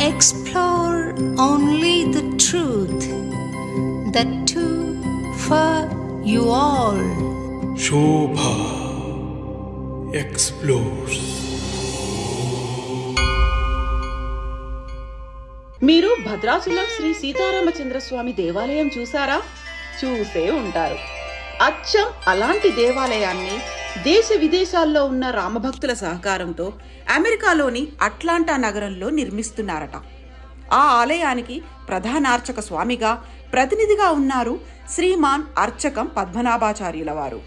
Explore only the truth, the two for you all. Shobha explores. మీరు భద్రాచలం శ్రీ సీతారామచంద్రస్వామి దేవాలయం చూసారా? చూసే ఉంటారు. అచ్చం అలాంటి దేవాలయాన్ని దేశ విదేశాల్లో ఉన్న రామభక్తుల సహకారంతో అమెరికాలోని అట్లాంటా నగరంలో నిర్మిస్తున్నారట. ఆ ఆలయానికి ప్రధానార్చక స్వామిగా ప్రతినిధిగా ఉన్నారు శ్రీమాన్ అర్చకం పద్మనాభాచార్యుల వారు.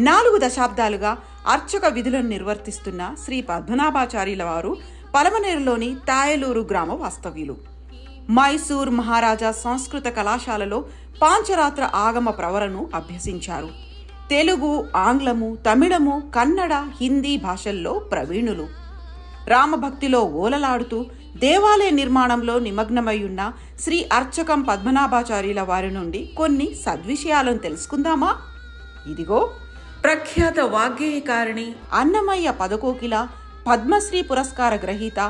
4 దశాబ్దాలుగా అర్చక విధులను నిర్వర్తిస్తున్న శ్రీ పద్మనాభాచార్యుల వారు పలమనేరులోని తాయలూరు గ్రామ వాస్తవ్యులు. మైసూర్ మహారాజా సంస్కృత కళాశాలలో పాంచరాత్ర ఆగమ ప్రవరను అభ్యసించారు. తెలుగు, ఆంగ్లము, తమిళము, కన్నడ, హిందీ భాషల్లో ప్రవీణులు. రామభక్తిలో ఓలలాడుతూ దేవాలయ నిర్మాణంలో నిమగ్నమై ఉన్న శ్రీ అర్చకం పద్మనాభాచార్యుల వారి నుండి కొన్ని సద్విషయాలను తెలుసుకుందామా? ఇదిగో ప్రఖ్యాత వాగ్గేయకారిణి, అన్నమయ్య పదకోకిల, పద్మశ్రీ పురస్కార గ్రహీత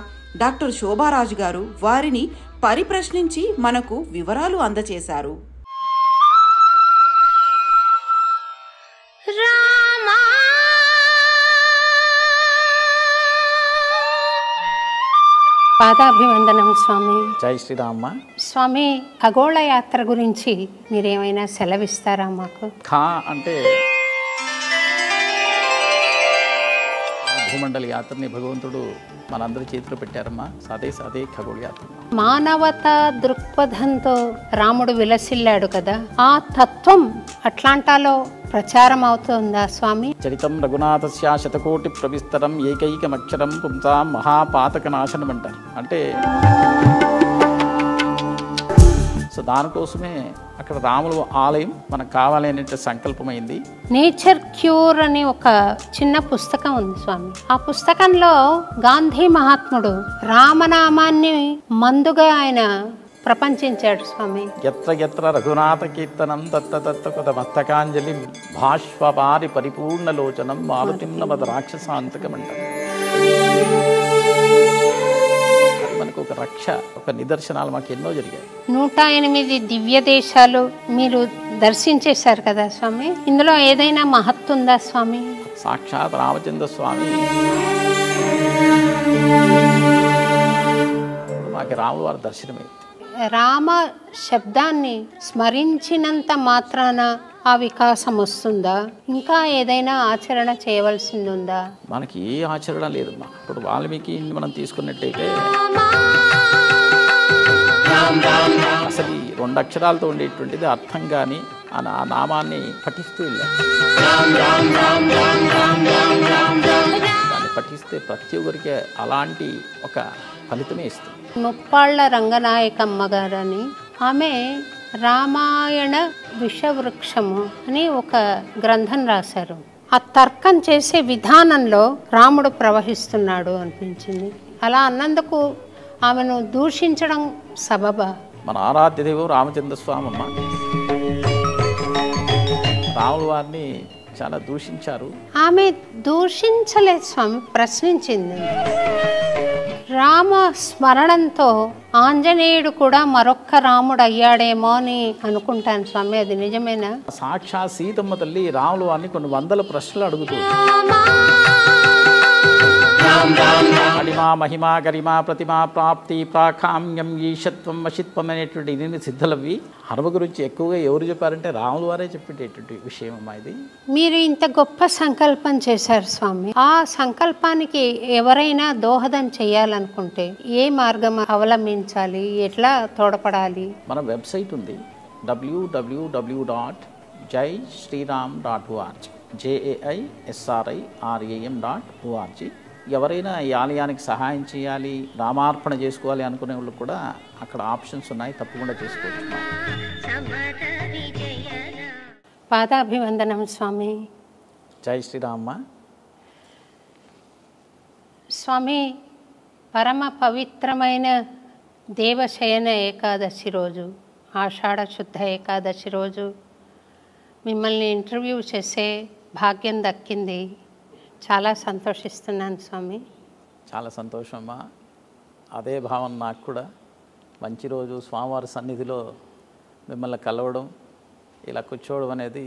డాక్టర్ శోభారాజు గారు వారిని పరిప్రశ్నించి మనకు వివరాలు అందజేశారు. పాదాభివందనం స్వామి. జై శ్రీరామ్మ. స్వామి, ఖగోళ యాత్ర గురించి మీరేమైనా సెలవిస్తారా మాకు? ఖా అంటే భూమండలి యాత్రని భగవంతుడు మనందరి చేతిలో పెట్టారమ్మా. అదే ఖగోళ యాత్ర. మానవతా దృక్పథంతో రాముడు విలసిల్లాడు కదా, ఆ తత్వం అట్లాంటాలో ప్రచారం అవుతుందా స్వామి? చరితం రఘునాథస్య శతకోటి ప్రవిస్తరం ఏకైకమక్షరం పుంసాం మహాపాతక నాశనం అంటారు. అంటే సో దానికోసమే అక్కడ రాముల ఆలయం మనకు కావాలి అనే సంకల్పమైంది. నేచర్ క్యూర్ అని ఒక చిన్న పుస్తకం ఉంది స్వామి. ఆ పుస్తకంలో గాంధీ మహాత్ముడు రామనామాన్ని మందుగా ఆయన ప్రపంచించాడు స్వామి. ఎత్ర ఎత్ర రఘునాథ కీర్తనం దత్త దత్త కొద మస్తకాంజలి భాష్వపారి పరిపూర్ణలోచనం మారుతిన్నమద రాక్షసాంతకం అంటారు. మనకు ఒక రక్ష, ఒక నిదర్శనాలు మాకు ఎన్నో జరిగాయి. 108 దివ్య దేశాలు మీరు దర్శించేశారు కదా స్వామి. ఇందులో ఏదైనా మహత్తుందా స్వామి? సాక్షాత్ రామచంద్ర స్వామి మాకు రాముల వారి దర్శనమైంది. రామ శబ్దాన్ని స్మరించినంత మాత్రాన ఆ వికాసం వస్తుందా? ఇంకా ఏదైనా ఆచరణ చేయవలసింది ఉందా? మనకి ఏ ఆచరణ లేదమ్మా. ఇప్పుడు వాల్మీకి మనం తీసుకున్నట్టయితే అసలు ఈ 2 అక్షరాలతో ఉండేటువంటిది అర్థం కానీ ఆ నామాన్ని పఠిస్తూ వెళ్ళారు. దాన్ని పఠిస్తే ప్రతి ఒక్కరికి అలాంటి ఒక ఫలితమే ఇస్తుంది. ముప్పాళ్ల రంగనాయకమ్మ గారని ఆమె రామాయణ విషవృక్షము అని ఒక గ్రంథం రాశారు. ఆ తర్కం చేసే విధానంలో రాముడు ప్రవహిస్తున్నాడు అనిపించింది. అలా అన్నందుకు ఆమెను దూషించడం సబబా? మన ఆరాధ్య దేవు రామచంద్ర స్వామి అమ్మ రాముల వారిని చాలా దూషించారు. ఆమె దూషించలేదు స్వామి, ప్రశ్నించింది. రామ స్మరణంతో ఆంజనేయుడు కూడా మరొక్క రాముడు అయ్యాడేమో అని అనుకుంటాను స్వామి. అది నిజమేనా? సాక్షాత్ సీతమ్మ తల్లి రాముల వారిని కొన్ని 100 ప్రశ్నలు అడుగుతుంది. అడిమా మహిమా గరిమా ప్రతిమా ప్రాప్తి ప్రాకామ్యం ఈశత్వం వశిత్వం అనేటువంటి 8 సిద్ధులవి హనుమ గురించి ఎక్కువగా ఎవరు చెప్పారంటే రాముల వారే చెప్పేటటువంటి విషయం అమ్మా ఇది. మీరు ఇంత గొప్ప సంకల్పం చేశారు స్వామి. ఆ సంకల్పానికి ఎవరైనా దోహదం చేయాలనుకుంటే ఏ మార్గం అవలంబించాలి, ఎట్లా తోడ్పడాలి? మన వెబ్సైట్ ఉంది www.jaisriram.org JAISRIRAM.org. ఎవరైనా ఈ ఆలయానికి సహాయం చేయాలి, రామార్పణ చేసుకోవాలి అనుకునే వాళ్ళు కూడా అక్కడ ఆప్షన్స్ ఉన్నాయి, తప్పకుండా చేసుకోవచ్చు. పాదాభివందనం స్వామి. జై శ్రీరామ్మ. స్వామి, పరమ పవిత్రమైన దేవశయన ఏకాదశి రోజు, ఆషాఢ శుద్ధ ఏకాదశి రోజు మిమ్మల్ని ఇంటర్వ్యూ చేసే భాగ్యం దక్కింది. చాలా సంతోషిస్తున్నాను స్వామి. చాలా సంతోషమ్మా. అదే భావన నాకు కూడా. మంచి రోజు స్వామివారి సన్నిధిలో మిమ్మల్ని కలవడం, ఇలా కూర్చోవడం అనేది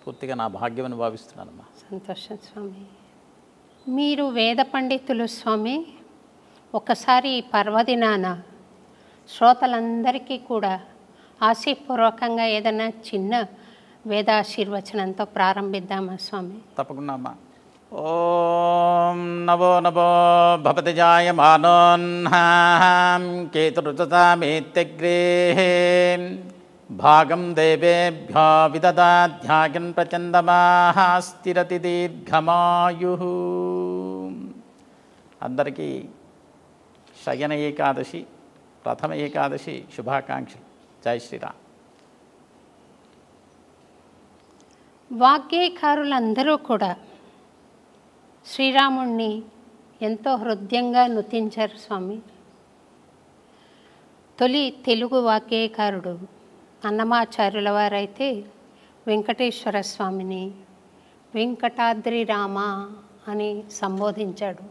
పూర్తిగా నా భాగ్యమని భావిస్తున్నానమ్మా. సంతోషం స్వామి. మీరు వేద పండితులు స్వామి. ఒకసారి ఈ పర్వదినాన శ్రోతలందరికీ కూడా ఆశీపూర్వకంగా ఏదైనా చిన్న వేదాశీర్వచనంతో ప్రారంభిద్దామా స్వామి? తప్పకుండా అమ్మా. ఓం నవో నవో భవతి జాయమానోన్హాం కేతురుచతామేత్యగ్రే భాగం దేవేభ్యో విదదాధ్యాయన్ ప్రచందమాః స్థిరతి దీర్ఘమాయు. అందరికీ శయన ఏకాదశి, ప్రథమ ఏకాదశి శుభాకాంక్షలు. జై శ్రీరామ్. వాగ్గేయకారులందరూ కూడా శ్రీరాముణ్ణి ఎంతో హృదయంగా నుతించారు స్వామి. తొలి తెలుగు వాగ్గేయకారుడు అన్నమాచార్యుల వారైతే వెంకటేశ్వర స్వామిని వెంకటాద్రి రామ అని సంబోధించాడు.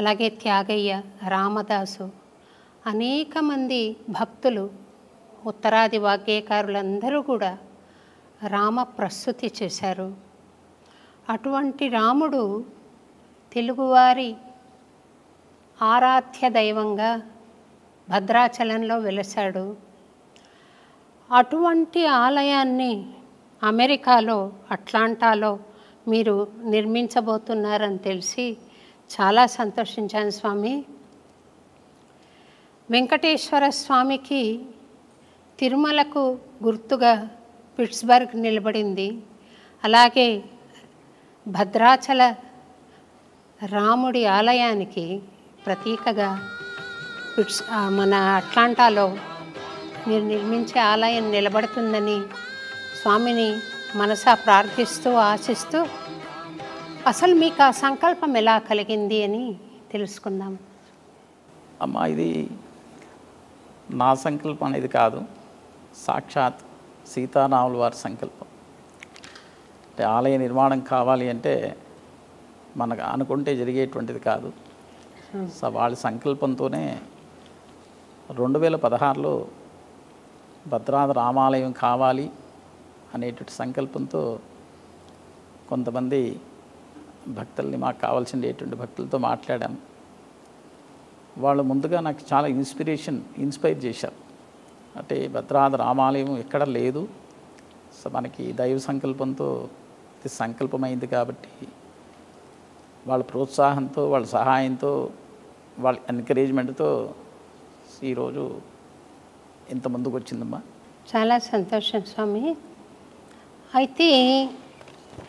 అలాగే త్యాగయ్య, రామదాసు, అనేక మంది భక్తులు, ఉత్తరాది వాగ్గేయకారులందరూ కూడా రామ ప్రస్తుతి చేశారు. అటువంటి రాముడు తెలుగువారి ఆరాధ్య దైవంగా భద్రాచలంలో వెలసాడు. అటువంటి ఆలయాన్ని అమెరికాలో అట్లాంటాలో మీరు నిర్మించబోతున్నారని తెలిసి చాలా సంతోషించాను స్వామి. వెంకటేశ్వర స్వామికి తిరుమలకు గుర్తుగా పిట్స్బర్గ్ నిలబడింది. అలాగే భద్రాచల రాముడి ఆలయానికి ప్రతీకగా మన అట్లాంటాలో మీరు నిర్మించే ఆలయం నిలబడుతుందని స్వామిని మనసా ప్రార్థిస్తూ ఆశిస్తూ, అసలు మీకు ఆ సంకల్పం ఎలా కలిగింది అని తెలుసుకుందాం. అమ్మా, ఇది నా సంకల్పం అనేది కాదు, సాక్షాత్ సీతారాముల వారి సంకల్పం. అంటే ఆలయ నిర్మాణం కావాలి అంటే మనకు అనుకుంటే జరిగేటువంటిది కాదు. సో వాళ్ళ సంకల్పంతోనే 2016లో భద్రాద్రి రామాలయం కావాలి అనేటువంటి సంకల్పంతో కొంతమంది భక్తుల్ని, మాకు కావాల్సినటువంటి భక్తులతో మాట్లాడాము. వాళ్ళు ముందుగా నాకు చాలా ఇన్స్పైర్ చేశారు. అంటే భద్రాద్రి రామాలయం ఎక్కడ లేదు, సో మనకి దైవ సంకల్పంతో ఇది సంకల్పమైంది కాబట్టి వాళ్ళ ప్రోత్సాహంతో, వాళ్ళ సహాయంతో, వాళ్ళ ఎంకరేజ్మెంట్తో ఈరోజు ఇంత ముందుకు వచ్చిందమ్మా. చాలా సంతోషం స్వామి. అయితే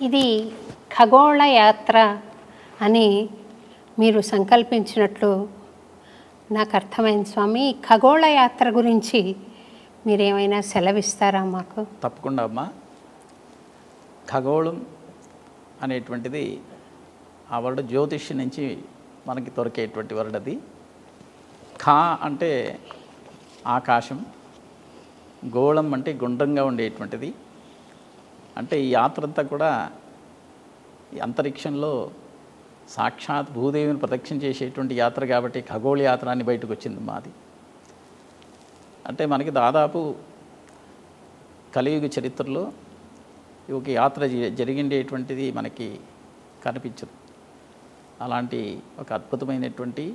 ఇది ఖగోళ యాత్ర అని మీరు సంకల్పించినట్లు నాకు అర్థమైంది స్వామి. ఖగోళ యాత్ర గురించి మీరేమైనా సెలవిస్తారా మాకు? తప్పకుండా అమ్మా. ఖగోళం అనేటువంటిది ఆ వర్డ్ జ్యోతిష్యం నుంచి మనకి దొరికేటువంటి వర్డ్. అది ఖా అంటే ఆకాశం, గోళం అంటే గుండ్రంగా ఉండేటువంటిది. అంటే ఈ యాత్ర అంతా కూడా ఈ అంతరిక్షంలో సాక్షాత్ భూదేవిని ప్రదక్షిణ చేసేటువంటి యాత్ర కాబట్టి ఖగోళ యాత్ర అని బయటకు వచ్చింది మాది. అంటే మనకి దాదాపు కలియుగ చరిత్రలో ఒక యాత్ర జరిగిండేటువంటిది మనకి కనిపించదు. అలాంటి ఒక అద్భుతమైనటువంటి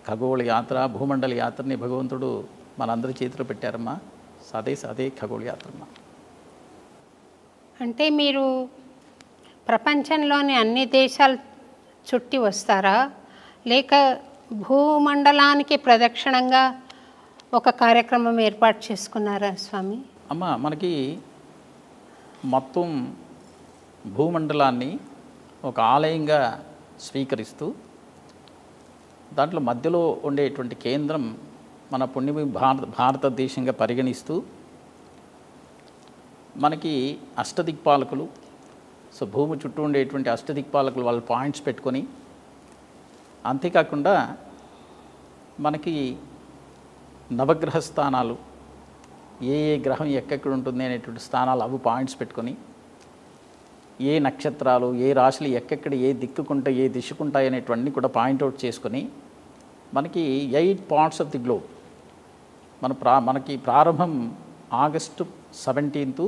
ఖగోళ యాత్ర, భూమండల యాత్రని భగవంతుడు మనందరి చేతిలో పెట్టారమ్మా. అదే ఖగోళ యాత్రమ్మా. అంటే మీరు ప్రపంచంలోని అన్ని దేశాలు చుట్టి వస్తారా, లేక భూమండలానికి ప్రదక్షిణంగా ఒక కార్యక్రమం ఏర్పాటు చేసుకున్నారా స్వామి? అమ్మ, మనకి మొత్తం భూమండలాన్ని ఒక ఆలయంగా స్వీకరిస్తూ దాంట్లో మధ్యలో ఉండేటువంటి కేంద్రం మన పుణ్యభూమి భారతదేశంగా పరిగణిస్తూ మనకి అష్టదిక్పాలకులు, సో భూమి చుట్టూ ఉండేటువంటి అష్టదిక్పాలకులు వాళ్ళ పాయింట్స్ పెట్టుకొని, అంతేకాకుండా మనకి నవగ్రహ స్థానాలు, ఏ గ్రహం ఎక్కడెక్కడ ఉంటుంది అనేటువంటి స్థానాలు అవి పాయింట్స్ పెట్టుకొని, ఏ నక్షత్రాలు ఏ రాశులు ఎక్కడెక్కడ ఏ దిక్కుకుంటాయి ఏ దిశకుంటాయి అనేటువంటి కూడా పాయింట్అవుట్ చేసుకొని మనకి 8 పార్ట్స్ ఆఫ్ ది గ్లోబ్ మనకి ప్రారంభం ఆగస్టు 17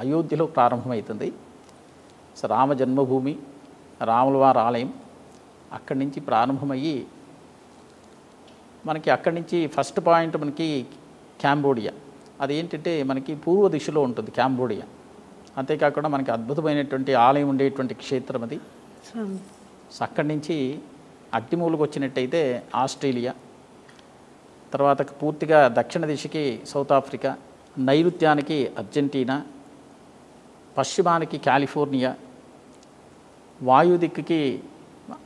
అయోధ్యలో ప్రారంభమవుతుంది. సో రామ జన్మభూమి, రాముల వారి ఆలయం అక్కడి నుంచి ప్రారంభమయ్యి మనకి అక్కడి నుంచి ఫస్ట్ పాయింట్ మనకి కాంబోడియా. అదేంటంటే మనకి పూర్వ దిశలో ఉంటుంది కాంబోడియా. అంతేకాకుండా మనకి అద్భుతమైనటువంటి ఆలయం ఉండేటువంటి క్షేత్రం అది. సో అక్కడి నుంచి అగ్నిమూలకు వచ్చినట్టయితే ఆస్ట్రేలియా, తర్వాత పూర్తిగా దక్షిణ దిశకి సౌత్ ఆఫ్రికా, నైరుత్యానికి అర్జెంటీనా, పశ్చిమానికి కాలిఫోర్నియా, వాయు దిక్కుకి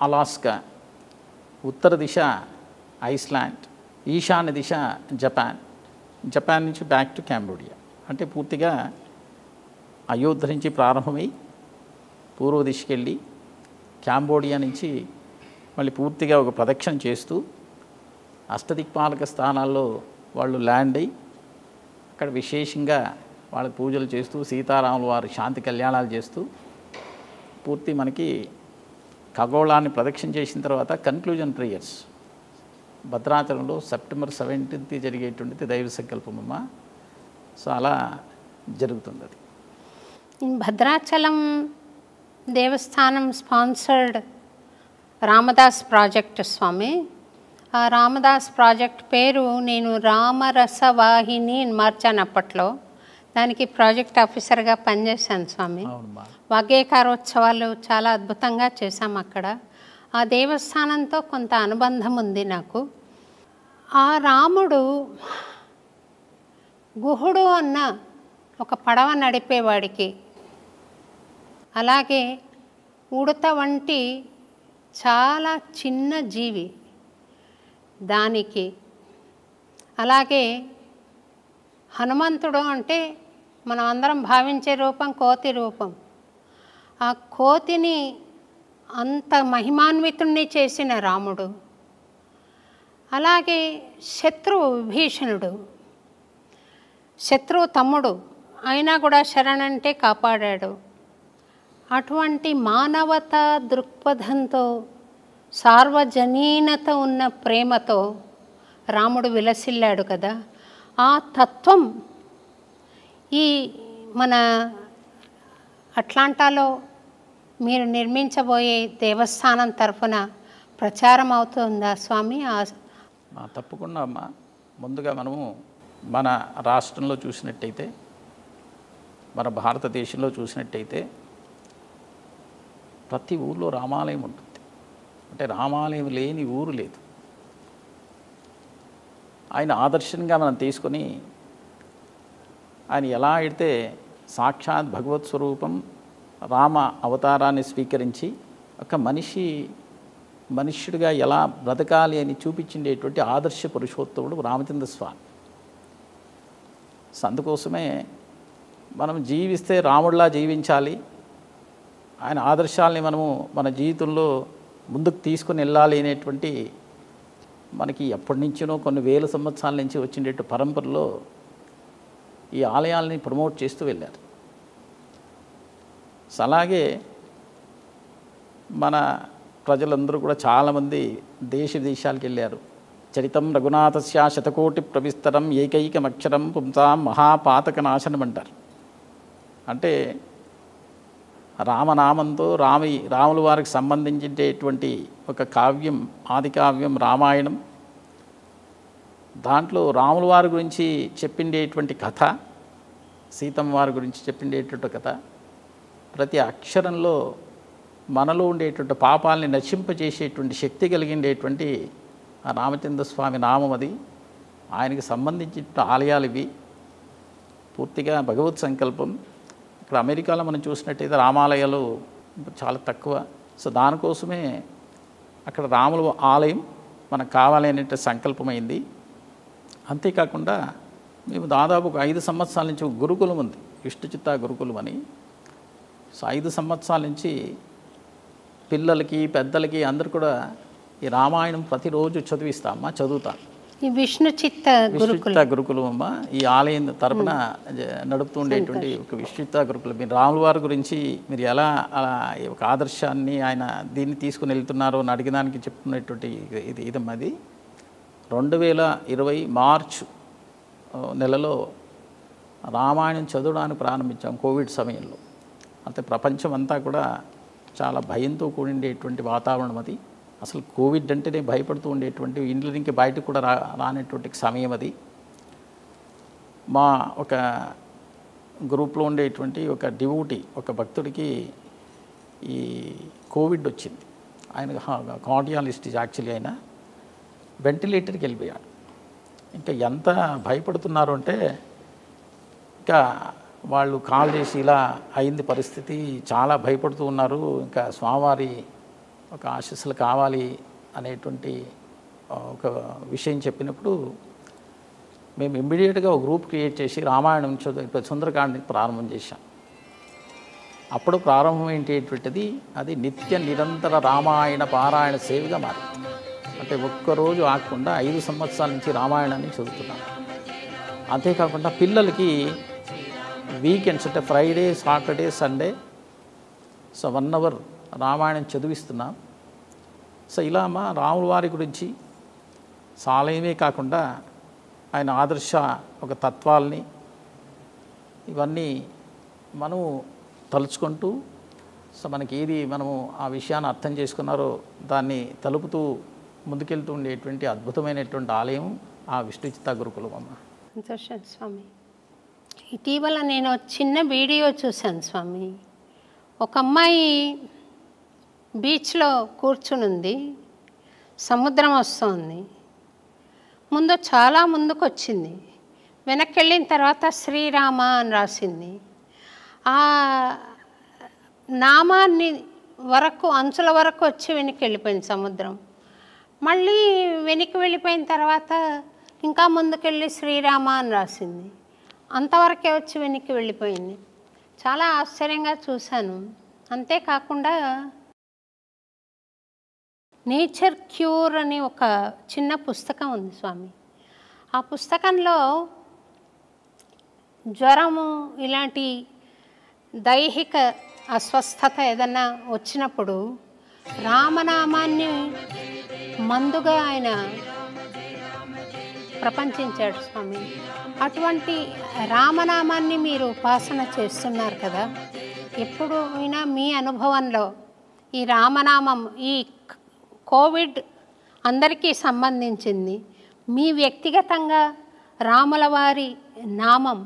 అలాస్కా, ఉత్తర దిశ ఐస్లాండ్, ఈశాన్య దిశ జపాన్ నుంచి బ్యాక్ టు కాంబోడియా. అంటే పూర్తిగా అయోధ్య నుంచి ప్రారంభమై పూర్వ దిశకి వెళ్ళి కాంబోడియా నుంచి మళ్ళీ పూర్తిగా ఒక ప్రదక్షిణ చేస్తూ అష్టదిక్పాలక స్థానాల్లో వాళ్ళు ల్యాండ్ అయ్యి అక్కడ విశేషంగా వాళ్ళకి పూజలు చేస్తూ సీతారాముల వారి శాంతి కళ్యాణాలు చేస్తూ పూర్తి మనకి ఖగోళాన్ని ప్రదక్షిణ చేసిన తర్వాత కన్క్లూజన్ ప్రేయర్స్ భద్రాచలంలో సెప్టెంబర్ 17 జరిగేటువంటిది దైవ సంకల్పమమ్మ. సో అలా జరుగుతుంది. అది భద్రాచలం దేవస్థానం స్పాన్సర్డ్ రామదాస్ ప్రాజెక్ట్ స్వామి. ఆ రామదాస్ ప్రాజెక్ట్ పేరు నేను రామరసవాహిని మార్చాను అప్పట్లో. దానికి ప్రాజెక్ట్ ఆఫీసర్గా పనిచేశాను స్వామి. వాగ్గేయకారోత్సవాలు చాలా అద్భుతంగా చేశాం అక్కడ. ఆ దేవస్థానంతో కొంత అనుబంధం ఉంది నాకు. ఆ రాముడు గుహుడు అన్న ఒక పడవ నడిపేవాడికి, అలాగే ఉడత వంటి చాలా చిన్న జీవి దానికి, అలాగే హనుమంతుడు అంటే మనం అందరం భావించే రూపం కోతి రూపం. ఆ కోతిని అంత మహిమాన్వితుణ్ణి చేసిన రాముడు, అలాగే శత్రువు విభీషణుడు, శత్రువు తమ్ముడు అయినా కూడా శరణంటే కాపాడాడు. అటువంటి మానవతా దృక్పథంతో సార్వజనీనత ఉన్న ప్రేమతో రాముడు విలసిల్లాడు కదా. ఆ తత్వం ఈ మన అట్లాంటాలో మీరు నిర్మించబోయే దేవస్థానం తరఫున ప్రచారం అవుతుందా స్వామి? తప్పకుండా అమ్మా. ముందుగా మనము మన రాష్ట్రంలో చూసినట్టయితే, మన భారతదేశంలో చూసినట్టయితే ప్రతి ఊళ్ళో రామాలయం ఉంటుంది. అంటే రామాలయం లేని ఊరు లేదు. ఆయన ఆదర్శంగా మనం తీసుకొని ఆయన ఎలా అయితే సాక్షాత్ భగవత్ స్వరూపం రామ అవతారాన్ని స్వీకరించి ఒక మనుష్యుడిగా ఎలా బ్రతకాలి అని చూపించేటువంటి ఆదర్శ పురుషోత్తముడు రామచంద్ర స్వామి. అందుకోసమే మనం జీవిస్తే రాముడిలా జీవించాలి, ఆయన ఆదర్శాలని మనము మన జీవితంలో ముందుకు తీసుకుని వెళ్ళాలి అనేటువంటి మనకి ఎప్పటి నుంచినో కొన్ని వేల సంవత్సరాల నుంచి వచ్చినట్టు పరంపరలో ఈ ఆలయాల్ని ప్రమోట్ చేస్తూ వెళ్ళారు. అలాగే మన ప్రజలందరూ కూడా చాలామంది దేశ విదేశాలకు వెళ్ళారు. చరితం రఘునాథస్య శతకోటి ప్రవిస్తరం ఏకైకమక్షరం పుంసాం మహాపాతక నాశనం అంటారు. అంటే రామనామంతో రాముల వారికి సంబంధించేటువంటి ఒక కావ్యం, ఆది కావ్యం రామాయణం. దాంట్లో రాముల వారి గురించి చెప్పిండేటువంటి కథ, సీతమ్మ వారి గురించి చెప్పిండేటువంటి కథ, ప్రతి అక్షరంలో మనలో ఉండేటువంటి పాపాలని నశింపజేసేటువంటి శక్తి కలిగిండేటువంటి ఆ రామచంద్ర స్వామి నామం అది. ఆయనకి సంబంధించిన ఆలయాలు ఇవి. పూర్తిగా భగవత్ సంకల్పం. ఇక్కడ అమెరికాలో మనం చూసినట్టయితే రామాలయాలు చాలా తక్కువ. సో దానికోసమే అక్కడ రాముల ఆలయం మనకు కావాలి అనే సంకల్పమైంది. అంతేకాకుండా మేము దాదాపు ఒక 5 సంవత్సరాల నుంచి ఒక గురుకులం ఉంది, విష్ణుచిత్త గురుకులం అని. సో 5 సంవత్సరాల నుంచి పిల్లలకి పెద్దలకి అందరు కూడా ఈ రామాయణం ప్రతిరోజు చదువుతాను. ఈ విష్ణుచిత్త గురుకులం అమ్మ ఈ ఆలయం తరపున నడుపుతూ ఉండేటువంటి ఒక విష్ణుచిత్త గురుకులం. మీరు రాముల వారి గురించి మీరు ఎలా ఒక ఆదర్శాన్ని ఆయన దీన్ని తీసుకుని వెళ్తున్నారో అని అడిగడానికి చెప్తున్నటువంటి ఇదమ్మది. 2020 మార్చ్ నెలలో రామాయణం చదవడానికి ప్రారంభించాం కోవిడ్ సమయంలో. అంటే ప్రపంచం అంతా కూడా చాలా భయంతో కూడిండేటువంటి వాతావరణం అది. అసలు కోవిడ్ అంటేనే భయపడుతూ ఉండేటువంటి, ఇంట్లో నుంచి బయటకు కూడా రానటువంటి సమయం అది. మా ఒక గ్రూప్లో ఉండేటువంటి ఒక డివోటీ, ఒక భక్తుడికి ఈ కోవిడ్ వచ్చింది. ఆయన కార్డియాలజిస్ట్ యాక్చువల్లీ, ఆయన వెంటిలేటర్కి వెళ్ళిపోయాడు. ఇంకా ఎంత భయపడుతున్నారు అంటే, ఇంకా వాళ్ళు కాల్ చేసి ఇలా అయింది పరిస్థితి, చాలా భయపడుతూ ఉన్నారు, ఇంకా స్వామివారి ఒక ఆశీస్సులు కావాలి అనేటువంటి ఒక విషయం చెప్పినప్పుడు మేము ఇమ్మీడియట్గా ఒక గ్రూప్ క్రియేట్ చేసి రామాయణం సుందరకాండని ప్రారంభం చేశాం. అప్పుడు ప్రారంభం ఏంటేటువంటిది, అది నిత్య నిరంతర రామాయణ పారాయణ సేవగా మారింది. అంటే ఒక్కరోజు ఆగకుండా 5 సంవత్సరాల నుంచి రామాయణాన్ని చదువుతున్నాం. అంతేకాకుండా పిల్లలకి వీకెండ్స్ అంటే Friday, Saturday, Sunday so 1 hour Ramayanam చదివిస్తున్నాం. సో ఇలా మా రాముల వారి గురించి సాలయమే కాకుండా ఆయన ఆదర్శ ఒక తత్వాల్ని ఇవన్నీ మనము తలుచుకుంటూ, సో మనకి ఏది మనము ఆ విషయాన్ని అర్థం చేసుకున్నారో దాన్ని తలుపుతూ ముందుకెళ్తూ ఉండేటువంటి అద్భుతమైనటువంటి ఆలయం ఆ విష్ణుచిత్త గురుకులం అమ్మ. సంతోషం స్వామి. ఇటీవల నేను చిన్న వీడియో చూశాను స్వామి. ఒక అమ్మాయి బీచ్లో కూర్చునుంది, సముద్రం వస్తుంది, ముందు చాలా ముందుకు వచ్చింది, వెనక్కి వెళ్ళిన తర్వాత శ్రీరామ అని రాసింది. ఆ నామాన్ని వరకు అంచుల వరకు వచ్చి వెనక్కి వెళ్ళిపోయింది సముద్రం. మళ్ళీ వెనక్కి వెళ్ళిపోయిన తర్వాత ఇంకా ముందుకెళ్ళి శ్రీరామ అని రాసింది. అంతవరకే వచ్చి వెనక్కి వెళ్ళిపోయింది. చాలా ఆశ్చర్యంగా చూశాను. అంతేకాకుండా నేచర్ క్యూర్ అని ఒక చిన్న పుస్తకం ఉంది స్వామి. ఆ పుస్తకంలో జ్వరము ఇలాంటి దైహిక అస్వస్థత ఏదన్నా వచ్చినప్పుడు రామనామాన్ని మందుగా ఆయన ప్రపంచించాడు స్వామి. అటువంటి రామనామాన్ని మీరు ఉపాసన చేస్తున్నారు కదా, ఎప్పుడు అయినా మీ అనుభవంలో ఈ రామనామం, ఈ కోవిడ్ అందరికీ సంబంధించింది, మీ వ్యక్తిగతంగా రాముల వారి నామం,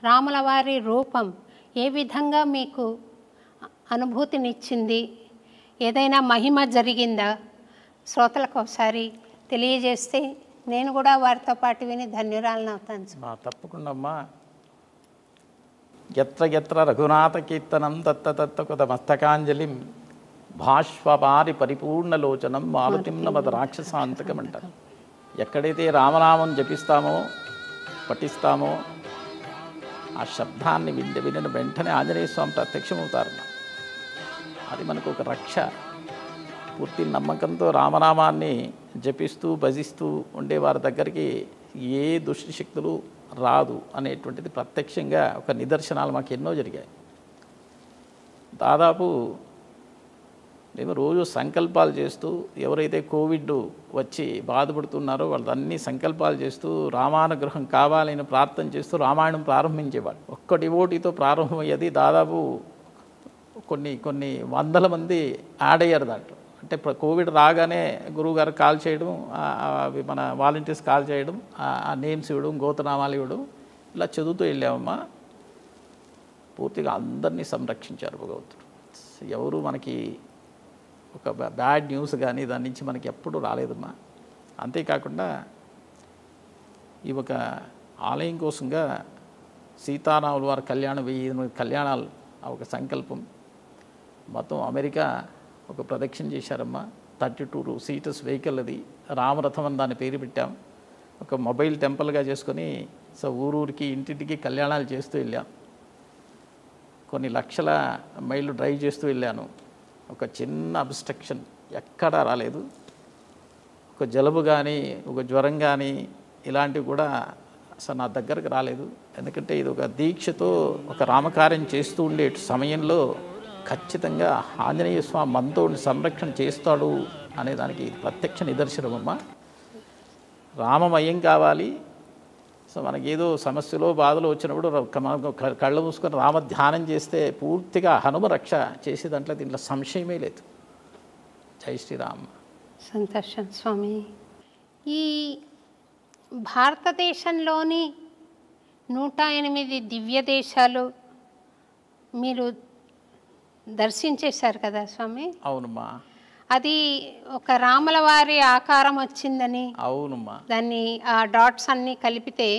రాముల వారి రూపం ఏ విధంగా మీకు అనుభూతినిచ్చింది, ఏదైనా మహిమ జరిగిందా శ్రోతలకు ఒకసారి తెలియజేస్తే నేను కూడా వారితో పాటు విని ధన్యురాలను అవుతాను. తప్పకుండా అమ్మా. ఎత్ర ఎత్ర రఘునాథ కీర్తనం తత్త తత్త కొత మస్తకాంజలిం భాష్వపారి పరిపూర్ణలోచనం మారుతిం నమద రాక్షసాంతకం అంటారు. ఎక్కడైతే రామనామం జపిస్తామో పఠిస్తామో ఆ శబ్దాన్ని వినిన వెంటనే ఆంజనేయ స్వామి ప్రత్యక్షమవుతారు. అది మనకు ఒక రక్ష. పూర్తి నమ్మకంతో రామనామాన్ని జపిస్తూ భజిస్తూ ఉండే వారి దగ్గరికి ఏ దుష్ట శక్తులు రాదు అనేటువంటిది ప్రత్యక్షంగా ఒక నిదర్శనాలు మాకు ఎన్నో జరిగాయి. దాదాపు మేము రోజు సంకల్పాలు చేస్తూ ఎవరైతే కోవిడ్ వచ్చి బాధపడుతున్నారో వాళ్ళన్నీ సంకల్పాలు చేస్తూ రామానుగ్రహం కావాలని ప్రార్థన చేస్తూ రామాయణం ప్రారంభించేవాడు. ఒక్క డివోటీతో ప్రారంభమయ్యేది దాదాపు కొన్ని వందల మంది యాడ్ అయ్యారు దాంట్లో. అంటే కోవిడ్ రాగానే గురువుగారు కాల్ చేయడం, అవి మన వాలంటీర్స్ కాల్ చేయడం, ఆ నేమ్స్ ఇవ్వడం, గోతనామాలు ఇవ్వడం, ఇలా చదువుతూ వెళ్ళామమ్మా. పూర్తిగా అందరినీ సంరక్షించారు భగవంతుడు. ఎవరు మనకి ఒక బ్యాడ్ న్యూస్ కానీ దాని నుంచి మనకి ఎప్పుడూ రాలేదమ్మా. అంతేకాకుండా ఈ ఒక ఆలయం కోసంగా సీతారాముల వారి కళ్యాణం 1000 కళ్యాణాలు ఒక సంకల్పం. మొత్తం అమెరికా ఒక ప్రదక్షిణ చేశారమ్మా. 32 సీటర్స్ వెహికల్ అది, రామరథం అని దాని పేరు పెట్టాం. ఒక మొబైల్ టెంపుల్గా చేసుకొని సో ఊరూరికి ఇంటింటికి కళ్యాణాలు చేస్తూ వెళ్ళాం. కొన్ని లక్షల మైళ్ళు డ్రైవ్ చేస్తూ వెళ్ళాను. ఒక చిన్న అబ్స్ట్రక్షన్ ఎక్కడా రాలేదు. ఒక జలుబు కానీ ఒక జ్వరం కానీ ఇలాంటివి కూడా అసలు నా దగ్గరకు రాలేదు. ఎందుకంటే ఇది ఒక దీక్షతో ఒక రామకార్యం చేస్తూ ఉండే సమయంలో ఖచ్చితంగా ఆంజనేయ స్వామి మనతో సంరక్షణ చేస్తాడు అనేదానికి ప్రత్యక్ష నిదర్శనమమ్మా. రామమయం కావాలి. సో మనకేదో సమస్యలో బాధలు వచ్చినప్పుడు కళ్ళు మూసుకొని రామ ధ్యానం చేస్తే పూర్తిగా హనుమ రక్ష చేసే దీంట్లో సంశయమే లేదు. జై శ్రీరామ్. సంతోషం స్వామి. ఈ భారతదేశంలోని 108 దివ్య దేశాలు మీరు దర్శించేశారు కదా స్వామి? అవునమ్మా. అది ఒక రాముల వారి ఆకారం వచ్చిందని, అవునమ్మా, దాన్ని ఆ డాట్స్ అన్నీ కలిపితే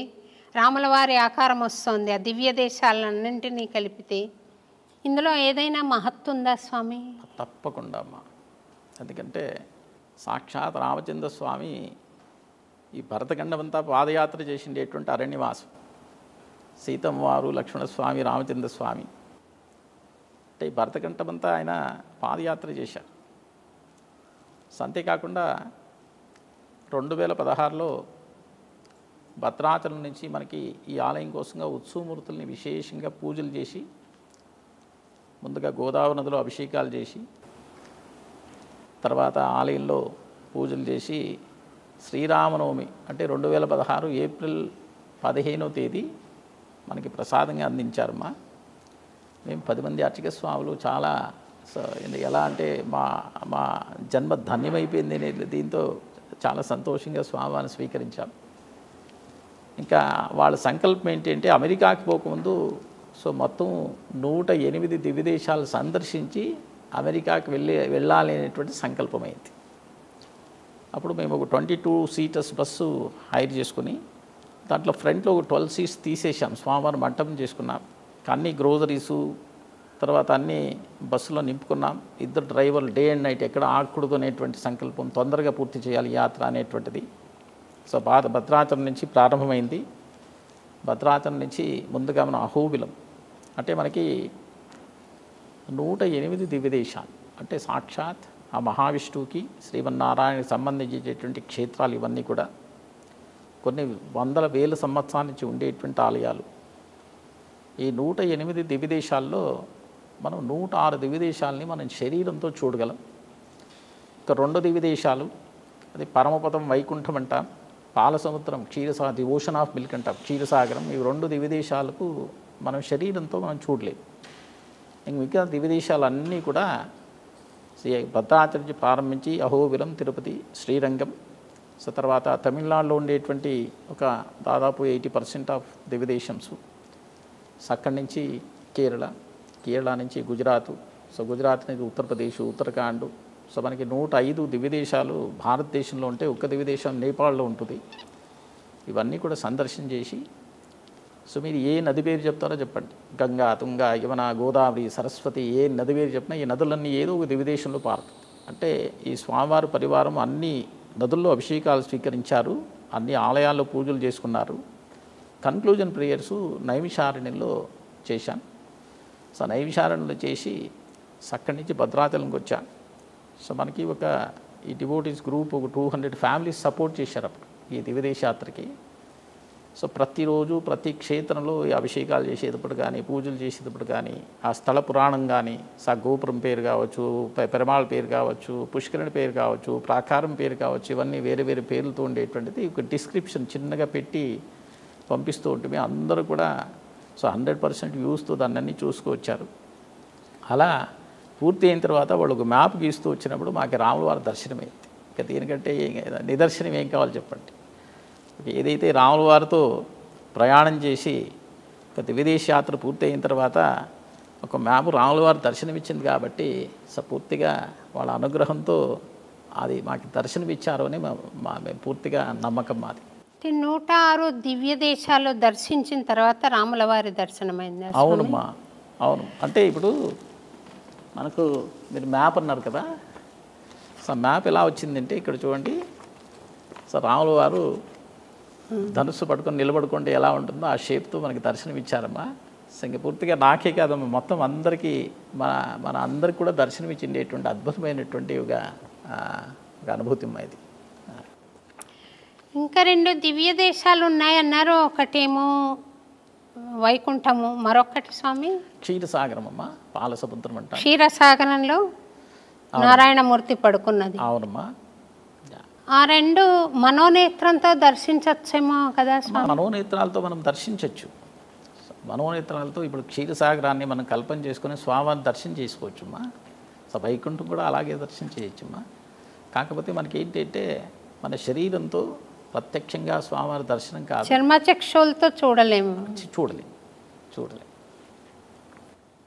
రాముల వారి ఆకారం వస్తుంది. ఆ దివ్య దేశాలన్నింటినీ కలిపితే ఇందులో ఏదైనా మహత్తు ఉందా స్వామి? తప్పకుండా అమ్మా. ఎందుకంటే సాక్షాత్ రామచంద్ర స్వామి ఈ భరతఖండమంతా పాదయాత్ర చేసిండేటువంటి అరణ్యవాసం. సీతమ్మ వారు, లక్ష్మణస్వామి, రామచంద్ర స్వామి అంటే ఈ భరతఖండమంతా ఆయన పాదయాత్ర చేశారు. అంతేకాకుండా 2016లో భద్రాచలం నుంచి మనకి ఈ ఆలయం కోసంగా ఉత్సవమూర్తుల్ని విశేషంగా పూజలు చేసి, ముందుగా గోదావరి నదిలో అభిషేకాలు చేసి, తర్వాత ఆలయంలో పూజలు చేసి శ్రీరామనవమి అంటే 2016 ఏప్రిల్ 15వ తేదీ మనకి ప్రసాదంగా అందించారమ్మా. మేము 10 మంది అర్చక స్వాములు చాలా ఎలా అంటే మా జన్మ ధన్యమైపోయింది. దీంతో చాలా సంతోషంగా స్వామివారిని స్వీకరించాం. ఇంకా వాళ్ళ సంకల్పం ఏంటంటే అమెరికాకి పోకముందు సో మొత్తం 108 దివ్య దేశాలు సందర్శించి అమెరికాకి వెళ్ళాలి అనేటువంటి సంకల్పమైంది. అప్పుడు మేము ఒక 22 సీటర్స్ బస్సు హైర్ చేసుకుని దాంట్లో ఫ్రంట్లో ఒక 12 సీట్స్ తీసేసాం. స్వామివారి మంటపం చేసుకున్నాం. అన్ని గ్రోసరీసు తర్వాత అన్నీ బస్సులో నింపుకున్నాం. 2 డ్రైవర్లు డే అండ్ నైట్ ఎక్కడ ఆగకూడదు అనేటువంటి సంకల్పం, తొందరగా పూర్తి చేయాలి యాత్ర అనేటువంటిది. సో భద్రాచలం నుంచి ప్రారంభమైంది. భద్రాచలం నుంచి ముందుగా మనం అహోబిలం అంటే మనకి 108 దివ్య దేశాలు అంటే సాక్షాత్ ఆ మహావిష్ణువుకి శ్రీమన్నారాయణకి సంబంధించేటువంటి క్షేత్రాలు ఇవన్నీ కూడా కొన్ని వందల వేల సంవత్సరాల నుంచి ఉండేటువంటి ఆలయాలు. ఈ 108 దివ్య దేశాల్లో మనం 106 దివ్య దేశాలని మనం శరీరంతో చూడగలం. ఇక 2 దివ్య దేశాలు అది పరమపదం వైకుంఠం అంటాం, పాలసముద్రం ది ఓషన్ ఆఫ్ మిల్క్ అంటాం, క్షీరసాగరం. ఈ 2 దివ్య దేశాలకు మనం శరీరంతో మనం చూడలేము. ఇంక మిగతా దివ్య దేశాలన్నీ కూడా భద్రాచలం ప్రారంభించి అహోబిలం, తిరుపతి, శ్రీరంగం, సో తర్వాత తమిళనాడులో ఉండేటువంటి ఒక దాదాపు 80% ఆఫ్ దివ్య దేశంస్, అక్కడి నుంచి కేరళ నుంచి గుజరాత్, సో గుజరాత్ నుంచి ఉత్తరప్రదేశ్, ఉత్తరాఖండ్, సో మనకి 105 దివ్య దేశాలు భారతదేశంలో ఉంటే ఒక్క దివ్య దేశం నేపాల్లో ఉంటుంది. ఇవన్నీ కూడా సందర్శన చేసి సో మీరు ఏ నది పేరు చెప్తారో చెప్పండి. గంగా, తుంగ, యమున, గోదావరి, సరస్వతి, ఏ నది పేరు చెప్పినా ఈ నదులన్నీ ఏదో ఒక దివ్య దేశంలో పారుతుంది. అంటే ఈ స్వామివారి పరివారం అన్ని నదుల్లో అభిషేకాలు స్వీకరించారు, అన్ని ఆలయాల్లో పూజలు చేసుకున్నారు. కన్క్లూజన్ ప్రేయర్స్ నైమిషారణ్యంలో చేశాను. సో నైమిషారణ్యంలో చేసి అక్కడి నుంచి భద్రాచలంకి వచ్చాను. సో మనకి ఈ డివోటీస్ గ్రూప్ ఒక 200 ఫ్యామిలీస్ సపోర్ట్ చేశారు అప్పుడు ఈ దివ్యదేశ యాత్రకి. సో ప్రతిరోజు ప్రతి క్షేత్రంలో ఈ అభిషేకాలు చేసేటప్పుడు కానీ పూజలు చేసేటప్పుడు కానీ ఆ స్థల పురాణం కానీ గోపురం పేరు కావచ్చు, పెరమాళ పేరు కావచ్చు, పుష్కరుని పేరు కావచ్చు, ప్రాకారం పేరు కావచ్చు, ఇవన్నీ వేరే వేరే పేర్లతో ఉండేటువంటిది ఒక డిస్క్రిప్షన్ చిన్నగా పెట్టి పంపిస్తూ ఉంటుంది. అందరూ కూడా సో 100% వ్యూస్తో దాన్ని చూసుకొచ్చారు. అలా పూర్తి అయిన తర్వాత వాళ్ళు ఒక మ్యాప్ గీస్తూ వచ్చినప్పుడు మాకు రాముల వారి దర్శనమైంది. ఇక దీనికంటే నిదర్శనం ఏం కావాలి చెప్పండి. ఏదైతే రాముల వారితో ప్రయాణం చేసి విదేశ యాత్ర పూర్తి అయిన తర్వాత ఒక మ్యాప్ రాముల వారి దర్శనమిచ్చింది కాబట్టి పూర్తిగా వాళ్ళ అనుగ్రహంతో అది మాకు దర్శనమిచ్చారు అని మేము పూర్తిగా నమ్మకం మాది. 106 దివ్య దేశాలు దర్శించిన తర్వాత రాముల వారి దర్శనమైంది. అవునమ్మా, అవును. అంటే ఇప్పుడు మనకు మీరు మ్యాప్ అన్నారు కదా, సో మ్యాప్ ఎలా వచ్చిందంటే ఇక్కడ చూడండి. సో రాముల వారు ధనుస్సు పట్టుకొని నిలబడుకుంటే ఎలా ఉంటుందో ఆ షేప్తో మనకి దర్శనం ఇచ్చారమ్మా. సో ఇంక పూర్తిగా నాకే కాదమ్మా, మొత్తం అందరికీ మన అందరికి కూడా దర్శనం ఇచ్చిండేటువంటి అద్భుతమైనటువంటి ఒక అనుభూతి అమ్మా ఇది. ఇంకా 2 దివ్య దేశాలు ఉన్నాయన్నారు. ఒకటేమో వైకుంఠము, మరొకటి స్వామి క్షీరసాగరం అమ్మా, పాల సముద్రం అంట. క్షీరసాగరంలో నారాయణమూర్తి పడుకున్నది. అవునమ్మా. ఆ 2 మనోనేత్రంతో దర్శించవచ్చేమో కదా స్వామి. మనోనేత్రాలతో మనం దర్శించవచ్చు. మనోనేత్రాలతో ఇప్పుడు క్షీరసాగరాన్ని మనం కల్పన చేసుకుని స్వామివారిని దర్శనం చేసుకోవచ్చుమ్మా. సో వైకుంఠం కూడా అలాగే దర్శనం చేయొచ్చుమ్మా. కాకపోతే మనకి ఏంటంటే మన శరీరంతో ప్రత్యక్షంగా స్వామివారి దర్శనం కాదు, చర్మచక్షులతో చూడలేము. చూడలేము.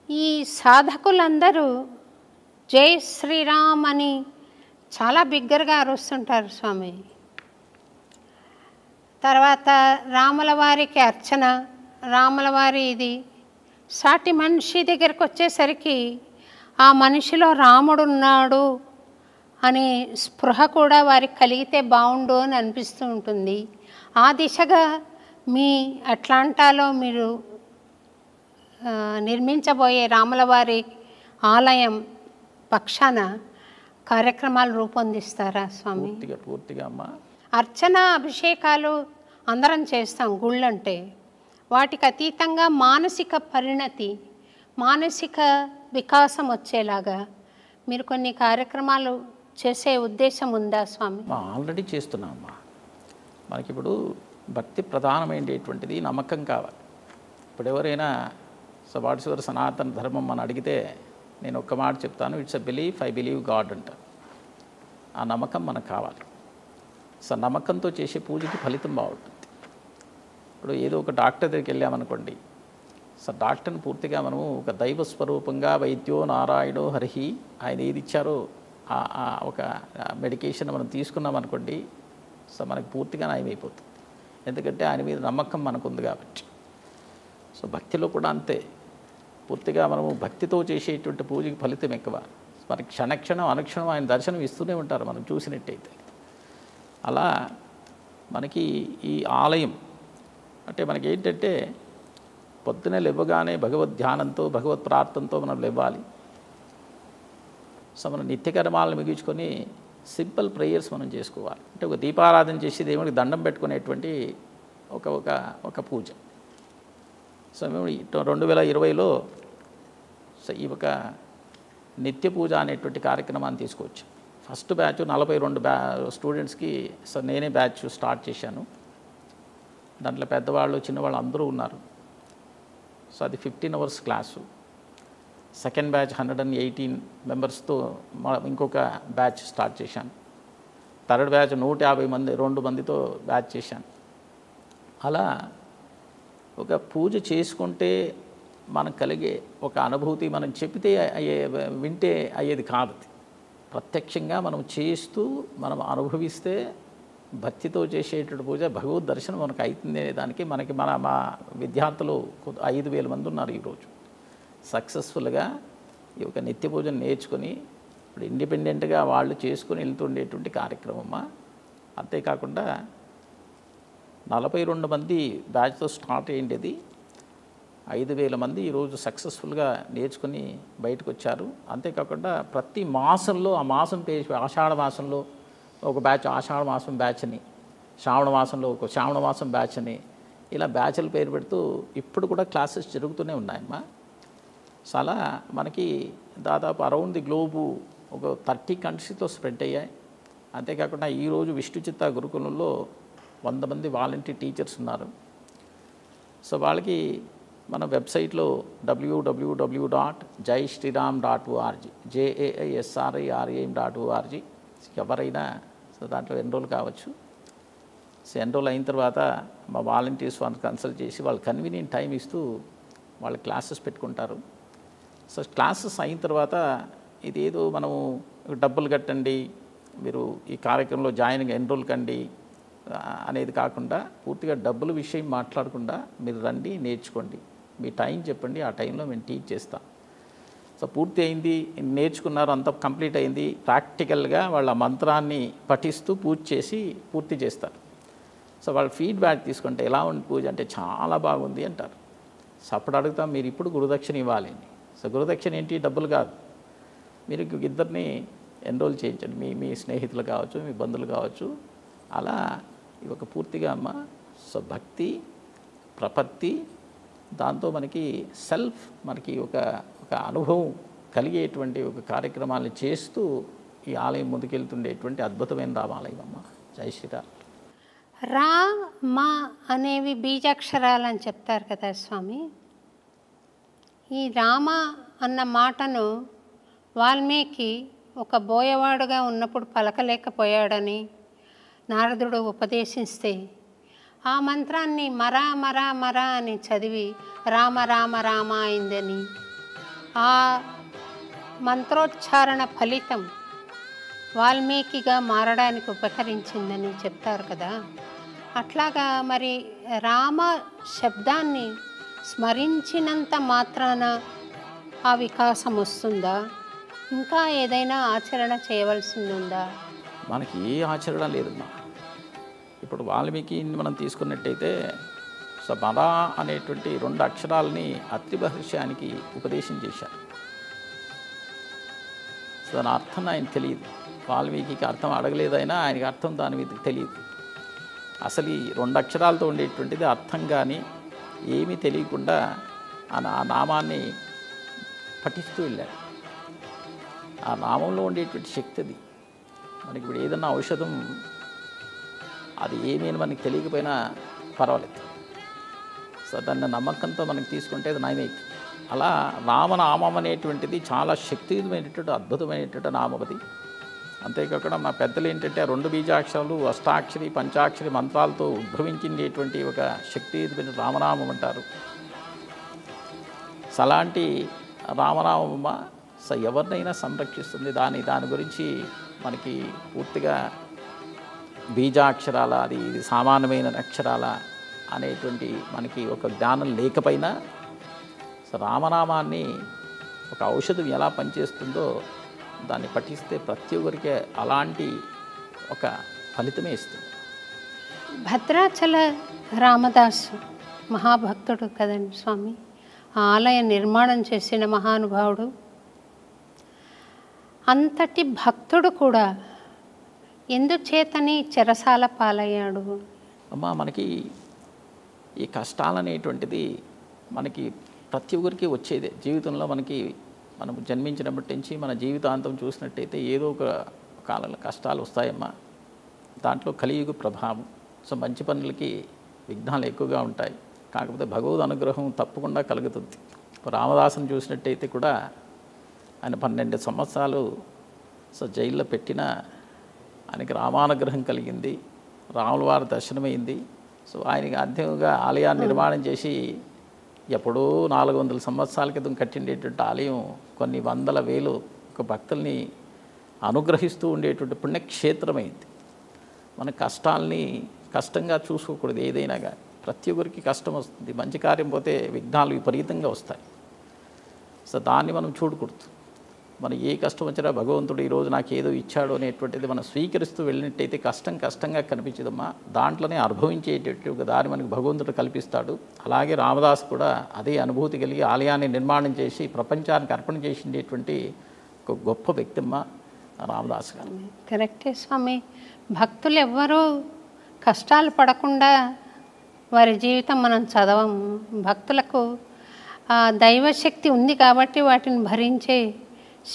ఈ సాధకులందరూ జై శ్రీరామ్ అని చాలా బిగ్గరగా అరుస్తుంటారు స్వామి. తర్వాత రాముల వారికి అర్చన, రాముల వారి ఇది సాటి మనిషి దగ్గరికి వచ్చేసరికి ఆ మనిషిలో రాముడు ఉన్నాడు అనే స్పృహ కూడా వారికి కలిగితే బాగుండు అని అనిపిస్తూ ఉంటుంది. ఆ దిశగా మీ అట్లాంటాలో మీరు నిర్మించబోయే రాములవారి ఆలయం పక్షాన కార్యక్రమాలు రూపొందిస్తారా స్వామి? పూర్తిగా అమ్మా. అర్చన అభిషేకాలు అందరం చేస్తాం గుళ్ళంటే. వాటికి అతీతంగా మానసిక పరిణతి, మానసిక వికాసం వచ్చేలాగా మీరు కొన్ని కార్యక్రమాలు చేసే ఉద్దేశం ఉందా స్వామి? ఆల్రెడీ చేస్తున్నామమ్మా. మనకి ఇప్పుడు భక్తి ప్రధానమైనటువంటిది నమ్మకం కావాలి. ఇప్పుడు ఎవరైనా వాట్స్ యువర్ సనాతన ధర్మం అని అడిగితే నేను ఒక్క మాట చెప్తాను, it's a belief, I believe God అంట. ఆ నమ్మకం మనకు కావాలి. సో నమ్మకంతో చేసే పూజకి ఫలితం బాగుంటుంది. ఇప్పుడు ఏదో ఒక డాక్టర్ దగ్గరికి వెళ్ళామనుకోండి, సో డాక్టర్ని పూర్తిగా మనము ఒక దైవ స్వరూపంగా వైద్యో నారాయణో హరిహి ఆయన ఏది ఇచ్చారో ఒక మెడికేషన్ మనం తీసుకున్నాం అనుకోండి, సో మనకి పూర్తిగా నయమైపోతుంది. ఎందుకంటే ఆయన మీద నమ్మకం మనకు ఉంది కాబట్టి. సో భక్తిలో కూడా అంతే. పూర్తిగా మనము భక్తితో చేసేటువంటి పూజకి ఫలితం ఎక్కువ. మనకి క్షణక్షణం అనుక్షణం ఆయన దర్శనం ఇస్తూనే ఉంటారు మనం చూసినట్టయితే. అలా మనకి ఈ ఆలయం అంటే మనకి ఏంటంటే పొద్దునే లేవగానే భగవద్ ధ్యానంతో భగవత్ ప్రార్థనతో మనం లేవాలి. సో మనం నిత్యకర్మాలను మిగించుకొని సింపుల్ ప్రేయర్స్ మనం చేసుకోవాలి. అంటే ఒక దీపారాధన చేసి దేవుడికి దండం పెట్టుకునేటువంటి ఒక పూజ. సో మేము 2020లో సో ఈ ఒక నిత్య పూజ అనేటువంటి కార్యక్రమాన్ని తీసుకొచ్చాం. ఫస్ట్ బ్యాచ్ 42 స్టూడెంట్స్కి సో నేనే బ్యాచ్ స్టార్ట్ చేశాను. దాంట్లో పెద్దవాళ్ళు చిన్నవాళ్ళు అందరూ ఉన్నారు. సో అది 15 hours క్లాసు. సెకండ్ బ్యాచ్ 118 మెంబర్స్తో ఇంకొక బ్యాచ్ స్టార్ట్ చేశాను. థర్డ్ బ్యాచ్ 152 మందితో బ్యాచ్ చేశాను. అలా ఒక పూజ చేసుకుంటే మనకు కలిగే ఒక అనుభూతి మనం చెప్తే వింటే అయ్యేది కాదు. ప్రత్యక్షంగా మనం చేస్తూ మనం అనుభవిస్తే భక్తితో చేసేటువంటి పూజ భగవద్ దర్శనం మనకు అవుతుంది అనే దానికి మా విద్యార్థులు 5,000 మంది ఉన్నారు ఈరోజు. సక్సెస్ఫుల్గా ఈ యొక్క నిత్య పూజను నేర్చుకొని ఇప్పుడు ఇండిపెండెంట్గా వాళ్ళు చేసుకొని వెళ్తుండేటువంటి కార్యక్రమమ్మా. అంతేకాకుండా 42 మంది బ్యాచ్తో స్టార్ట్ అయ్యేది. 5,000 మంది ఈరోజు సక్సెస్ఫుల్గా నేర్చుకుని బయటకు వచ్చారు. అంతేకాకుండా ప్రతి మాసంలో ఆ మాసం పేరు ఆషాఢ మాసంలో ఒక బ్యాచ్ ఆషాఢ మాసం బ్యాచ్ అని, శ్రావణ మాసంలో ఒక శ్రావణ మాసం బ్యాచ్ అని ఇలా బ్యాచ్ల పేరు పెడుతూ ఇప్పుడు కూడా క్లాసెస్ జరుగుతూనే ఉన్నాయమ్మా. సో అలా మనకి దాదాపు అరౌండ్ ది గ్లోబు ఒక 30 కంట్రీస్లో స్ప్రెడ్ అయ్యాయి. అంతేకాకుండా ఈరోజు విష్ణు చిత్త గురుకులంలో 100 మంది వాలంటీర్ టీచర్స్ ఉన్నారు. సో వాళ్ళకి మన వెబ్సైట్లో www.jaisriram.org JAISRIRAM.org ఎవరైనా సో దాంట్లో ఎన్రోల్ కావచ్చు. సో ఎన్రోల్ అయిన తర్వాత మా వాలంటీర్స్ వాళ్ళని కన్సల్ట్ చేసి వాళ్ళు కన్వీనియంట్ టైం ఇస్తూ వాళ్ళ క్లాసెస్ పెట్టుకుంటారు. సో క్లాసెస్ అయిన తర్వాత ఇదేదో మనము డబ్బులు కట్టండి, మీరు ఈ కార్యక్రమంలో జాయిన్ ఎన్రోల్ కండి అనేది కాకుండా పూర్తిగా డబ్బుల విషయం మాట్లాడకుండా మీరు రండి, నేర్చుకోండి, మీ టైం చెప్పండి, ఆ టైంలో మేము టీచ్ చేస్తాం. సో పూర్తి అయింది, నేర్చుకున్నారు, అంతా కంప్లీట్ అయింది, ప్రాక్టికల్గా వాళ్ళ మంత్రాన్ని పఠిస్తూ పూజ చేసి పూర్తి చేస్తారు. సో వాళ్ళ ఫీడ్బ్యాక్ తీసుకుంటే ఎలా ఉంది పూజ అంటే చాలా బాగుంది అంటారు. సో అప్పుడు అడుగుతాం మీరు ఇప్పుడు గురుదక్షిణ ఇవ్వాలి. సో గురుదక్షిణ ఏంటి? డబ్బులు కాదు, మీరు ఇద్దరిని ఎన్రోల్ చేయించండి, మీ స్నేహితులు కావచ్చు, మీ బంధువులు కావచ్చు. అలా ఇవి ఒక పూర్తిగా అమ్మ సో భక్తి ప్రపత్తి దాంతో మనకి సెల్ఫ్ మనకి ఒక అనుభవం కలిగేటువంటి ఒక కార్యక్రమాలను చేస్తూ ఈ ఆలయం ముందుకెళ్తుండేటువంటి అద్భుతమైన రామాలయం అమ్మ. జై శ్రీరామ్. రా మా అనేవి బీజాక్షరాలని చెప్తారు కదా స్వామి. ఈ రామ అన్న మాటను వాల్మీకి ఒక బోయవాడుగా ఉన్నప్పుడు పలకలేకపోయాడని నారదుడు ఉపదేశిస్తే ఆ మంత్రాన్ని మరా మరా మరా అని చదివి రామ రామ రామ అయిందని, ఆ మంత్రోచ్చారణ ఫలితం వాల్మీకిగా మారడానికి ఉపకరించిందని చెప్తారు కదా. అట్లాగా మరి రామ శబ్దాన్ని స్మరించినంత మాత్రాన ఆ వికాసం వస్తుందా? ఇంకా ఏదైనా ఆచరణ చేయవలసింది ఉందా? మనకి ఏ ఆచరణ లేదమ్మా. ఇప్పుడు వాల్మీకి మనం తీసుకున్నట్టయితే సో మరా అనేటువంటి 2 అక్షరాలని అత్రి మహర్షికి ఉపదేశం చేశారు. సో దాని అర్థం ఆయన తెలియదు, వాల్మీకి అర్థం అడగలేదైనా ఆయనకి అర్థం దాని మీద తెలియదు. అసలు ఈ 2 అక్షరాలతో ఉండేటువంటిది అర్థం కానీ ఏమీ తెలియకుండా ఆ నామాన్ని పఠిస్తూ వెళ్ళాడు. ఆ నామంలో ఉండేటువంటి శక్తి అది. మనకి ఇప్పుడు ఏదన్నా ఔషధం అది ఏమేమి మనకి తెలియకపోయినా పర్వాలేదు, సో దాన్ని నమ్మకంతో మనకి తీసుకుంటే అది నయమైంది. అలా రామనామం అనేటువంటిది చాలా శక్తివంతమైనటువంటి అద్భుతమైనటువంటి నామం అది. అంతేకాకుండా మా పెద్దలు ఏంటంటే 2 బీజాక్షరాలు అష్టాక్షరి పంచాక్షరి మంత్రాలతో ఉద్భవించినటువంటి ఒక శక్తివంతమైన రామనామం అంటారు. సో అలాంటి రామనామమ్మ సో ఎవరినైనా సంరక్షిస్తుంది. దాని గురించి మనకి పూర్తిగా బీజాక్షరాల ఇది సామాన్యమైన అక్షరాల అనేటువంటి మనకి ఒక జ్ఞానం లేకపోయినా సో రామనామాన్ని ఒక ఔషధం ఎలా పనిచేస్తుందో దాన్ని పఠిస్తే ప్రతి ఒక్కరికి అలాంటి ఒక ఫలితమే ఇస్తుంది. భద్రాచల రామదాసు మహాభక్తుడు కదండి స్వామి, ఆలయ నిర్మాణం చేసిన మహానుభావుడు. అంతటి భక్తుడు కూడా ఎందుచేతని చెరసాల పాలయ్యాడు? అమ్మా మనకి ఈ కష్టాలనేటువంటిది మనకి ప్రతి ఒక్కరికి వచ్చేదే జీవితంలో. మనం జన్మించినప్పటి నుంచి మన జీవితాంతం చూసినట్టయితే ఏదో ఒక కాలంలో కష్టాలు వస్తాయమ్మా. దాంట్లో కలియుగ ప్రభావం. సో మంచి పనులకి విఘ్నాలు ఎక్కువగా ఉంటాయి. కాకపోతే భగవద్ అనుగ్రహం తప్పకుండా కలుగుతుంది. రామదాసుని చూసినట్టయితే కూడా ఆయన 12 సంవత్సరాలు సో జైల్లో పెట్టినా ఆయనకి రామానుగ్రహం కలిగింది, రాముల వారి దర్శనమైంది. సో ఆయనకి అధ్యయంగా ఆలయాన్ని నిర్మాణం చేసి ఎప్పుడో 400 సంవత్సరాల క్రితం కట్టిండేటువంటి ఆలయం కొన్ని వందల వేలు ఒక భక్తుల్ని అనుగ్రహిస్తూ ఉండేటువంటి పుణ్యక్షేత్రమైంది. మన కష్టాలని కష్టంగా చూసుకోకూడదు. ఏదైనా కానీ ప్రతి ఒక్కరికి కష్టం వస్తుంది. మంచి కార్యం పోతే విఘ్నాలు విపరీతంగా వస్తాయి. సో దాన్ని మనం చూడకూడదు. మనం ఏ కష్టం వచ్చినా భగవంతుడు ఈరోజు నాకు ఏదో ఇచ్చాడు అనేటువంటిది మనం స్వీకరిస్తూ వెళ్ళినట్టయితే కష్టంగా కనిపించదమ్మా. దాంట్లోనే అనుభవించేటట్టు ఒక దారి మనకు భగవంతుడు కల్పిస్తాడు. అలాగే రామదాసు కూడా అదే అనుభూతి కలిగి ఆలయాన్ని నిర్మాణం చేసి ప్రపంచానికి అర్పణ చేసినటువంటి ఒక గొప్ప వ్యక్తిమ్మ రామదాసు గారు. కరెక్టే స్వామి. భక్తులు ఎవ్వరూ కష్టాలు పడకుండా వారి జీవితం మనం చదవం. భక్తులకు దైవశక్తి ఉంది కాబట్టి వాటిని భరించే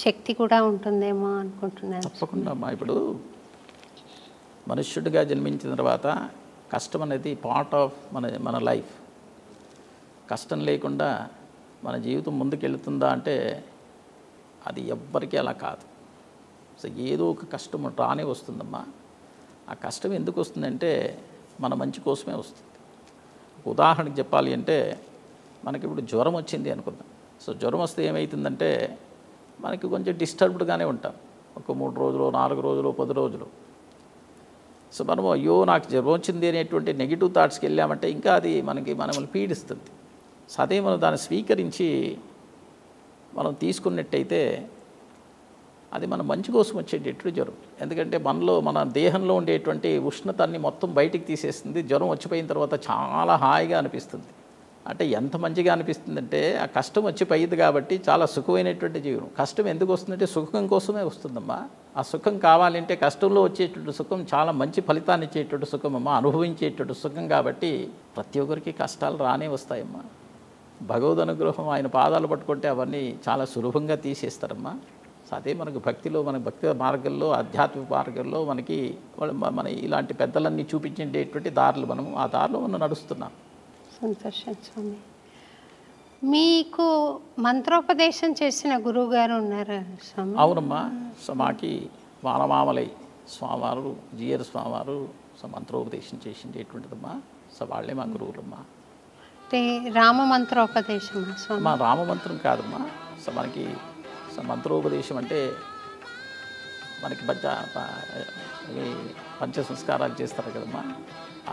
శక్తి కూడా ఉంటుందేమో అనుకుంటున్నాను. తప్పకుండా అమ్మా. ఇప్పుడు మనుష్యుడిగా జన్మించిన తర్వాత కష్టం అనేది పార్ట్ ఆఫ్ మన లైఫ్. కష్టం లేకుండా మన జీవితం ముందుకెళ్తుందా అంటే అది ఎవ్వరికీ అలా కాదు. సో ఏదో ఒక కష్టం రానే వస్తుందమ్మా. ఆ కష్టం ఎందుకు వస్తుందంటే మన మంచి కోసమే వస్తుంది. ఉదాహరణకు చెప్పాలి అంటే మనకి ఇప్పుడు జ్వరం వచ్చింది అనుకుందాం. సో జ్వరం వస్తే ఏమవుతుందంటే మనకి కొంచెం డిస్టర్బ్డ్గానే ఉంటాం. ఒక 3 రోజులు, 4 రోజులు, 10 రోజులు. సో మనము అయ్యో నాకు జ్వరం వచ్చింది అనేటువంటి నెగిటివ్ థాట్స్కి వెళ్ళామంటే ఇంకా అది మనల్ని పీడిస్తుంది. సో అదే మనం దాన్ని స్వీకరించి మనం తీసుకున్నట్టయితే అది మన మంచి కోసం వచ్చేటట్టు జ్వరం. ఎందుకంటే మన దేహంలో ఉండేటువంటి ఉష్ణతాన్ని మొత్తం బయటికి తీసేస్తుంది. జ్వరం వచ్చిపోయిన తర్వాత చాలా హాయిగా అనిపిస్తుంది. అంటే ఎంత మంచిగా అనిపిస్తుందంటే ఆ కష్టం వచ్చిపోయింది కాబట్టి చాలా సుఖమైనటువంటి జీవనం. కష్టం ఎందుకు వస్తుందంటే సుఖం కోసమే వస్తుందమ్మా. ఆ సుఖం కావాలంటే కష్టంలో వచ్చేటువంటి సుఖం చాలా మంచి ఫలితాన్ని ఇచ్చేటువంటి సుఖం అమ్మా, అనుభవించేటువంటి సుఖం. కాబట్టి ప్రతి ఒక్కరికి కష్టాలు రానే వస్తాయమ్మా. భగవద్ అనుగ్రహం ఆయన పాదాలు పట్టుకుంటే అవన్నీ చాలా సులభంగా తీసేస్తారమ్మా. సో అదే మనకు భక్తిలో, మన భక్తి మార్గంలో, ఆధ్యాత్మిక మార్గంలో మన ఇలాంటి పెద్దలన్నీ చూపించేటువంటి దారులు మనము ఆ దారిలో మనం నడుస్తున్నాం. సంతోషం స్వామి. మీకు మంత్రోపదేశం చేసిన గురువు గారు ఉన్నారా స్వామి? అవునమ్మా. సో మాకి వానమామలై స్వామివారు, జిఆర్ స్వామివారు సో మంత్రోపదేశం చేసిండేటువంటిదమ్మా. సో వాళ్ళే మా గురువులమ్మా. అంటే రామ మంత్రోపదేశమా స్వామి? మా రామమంత్రం కాదమ్మా. సో మనకి మంత్రోపదేశం అంటే మనకి పంచ సంస్కారాలు చేస్తారు కదమ్మా.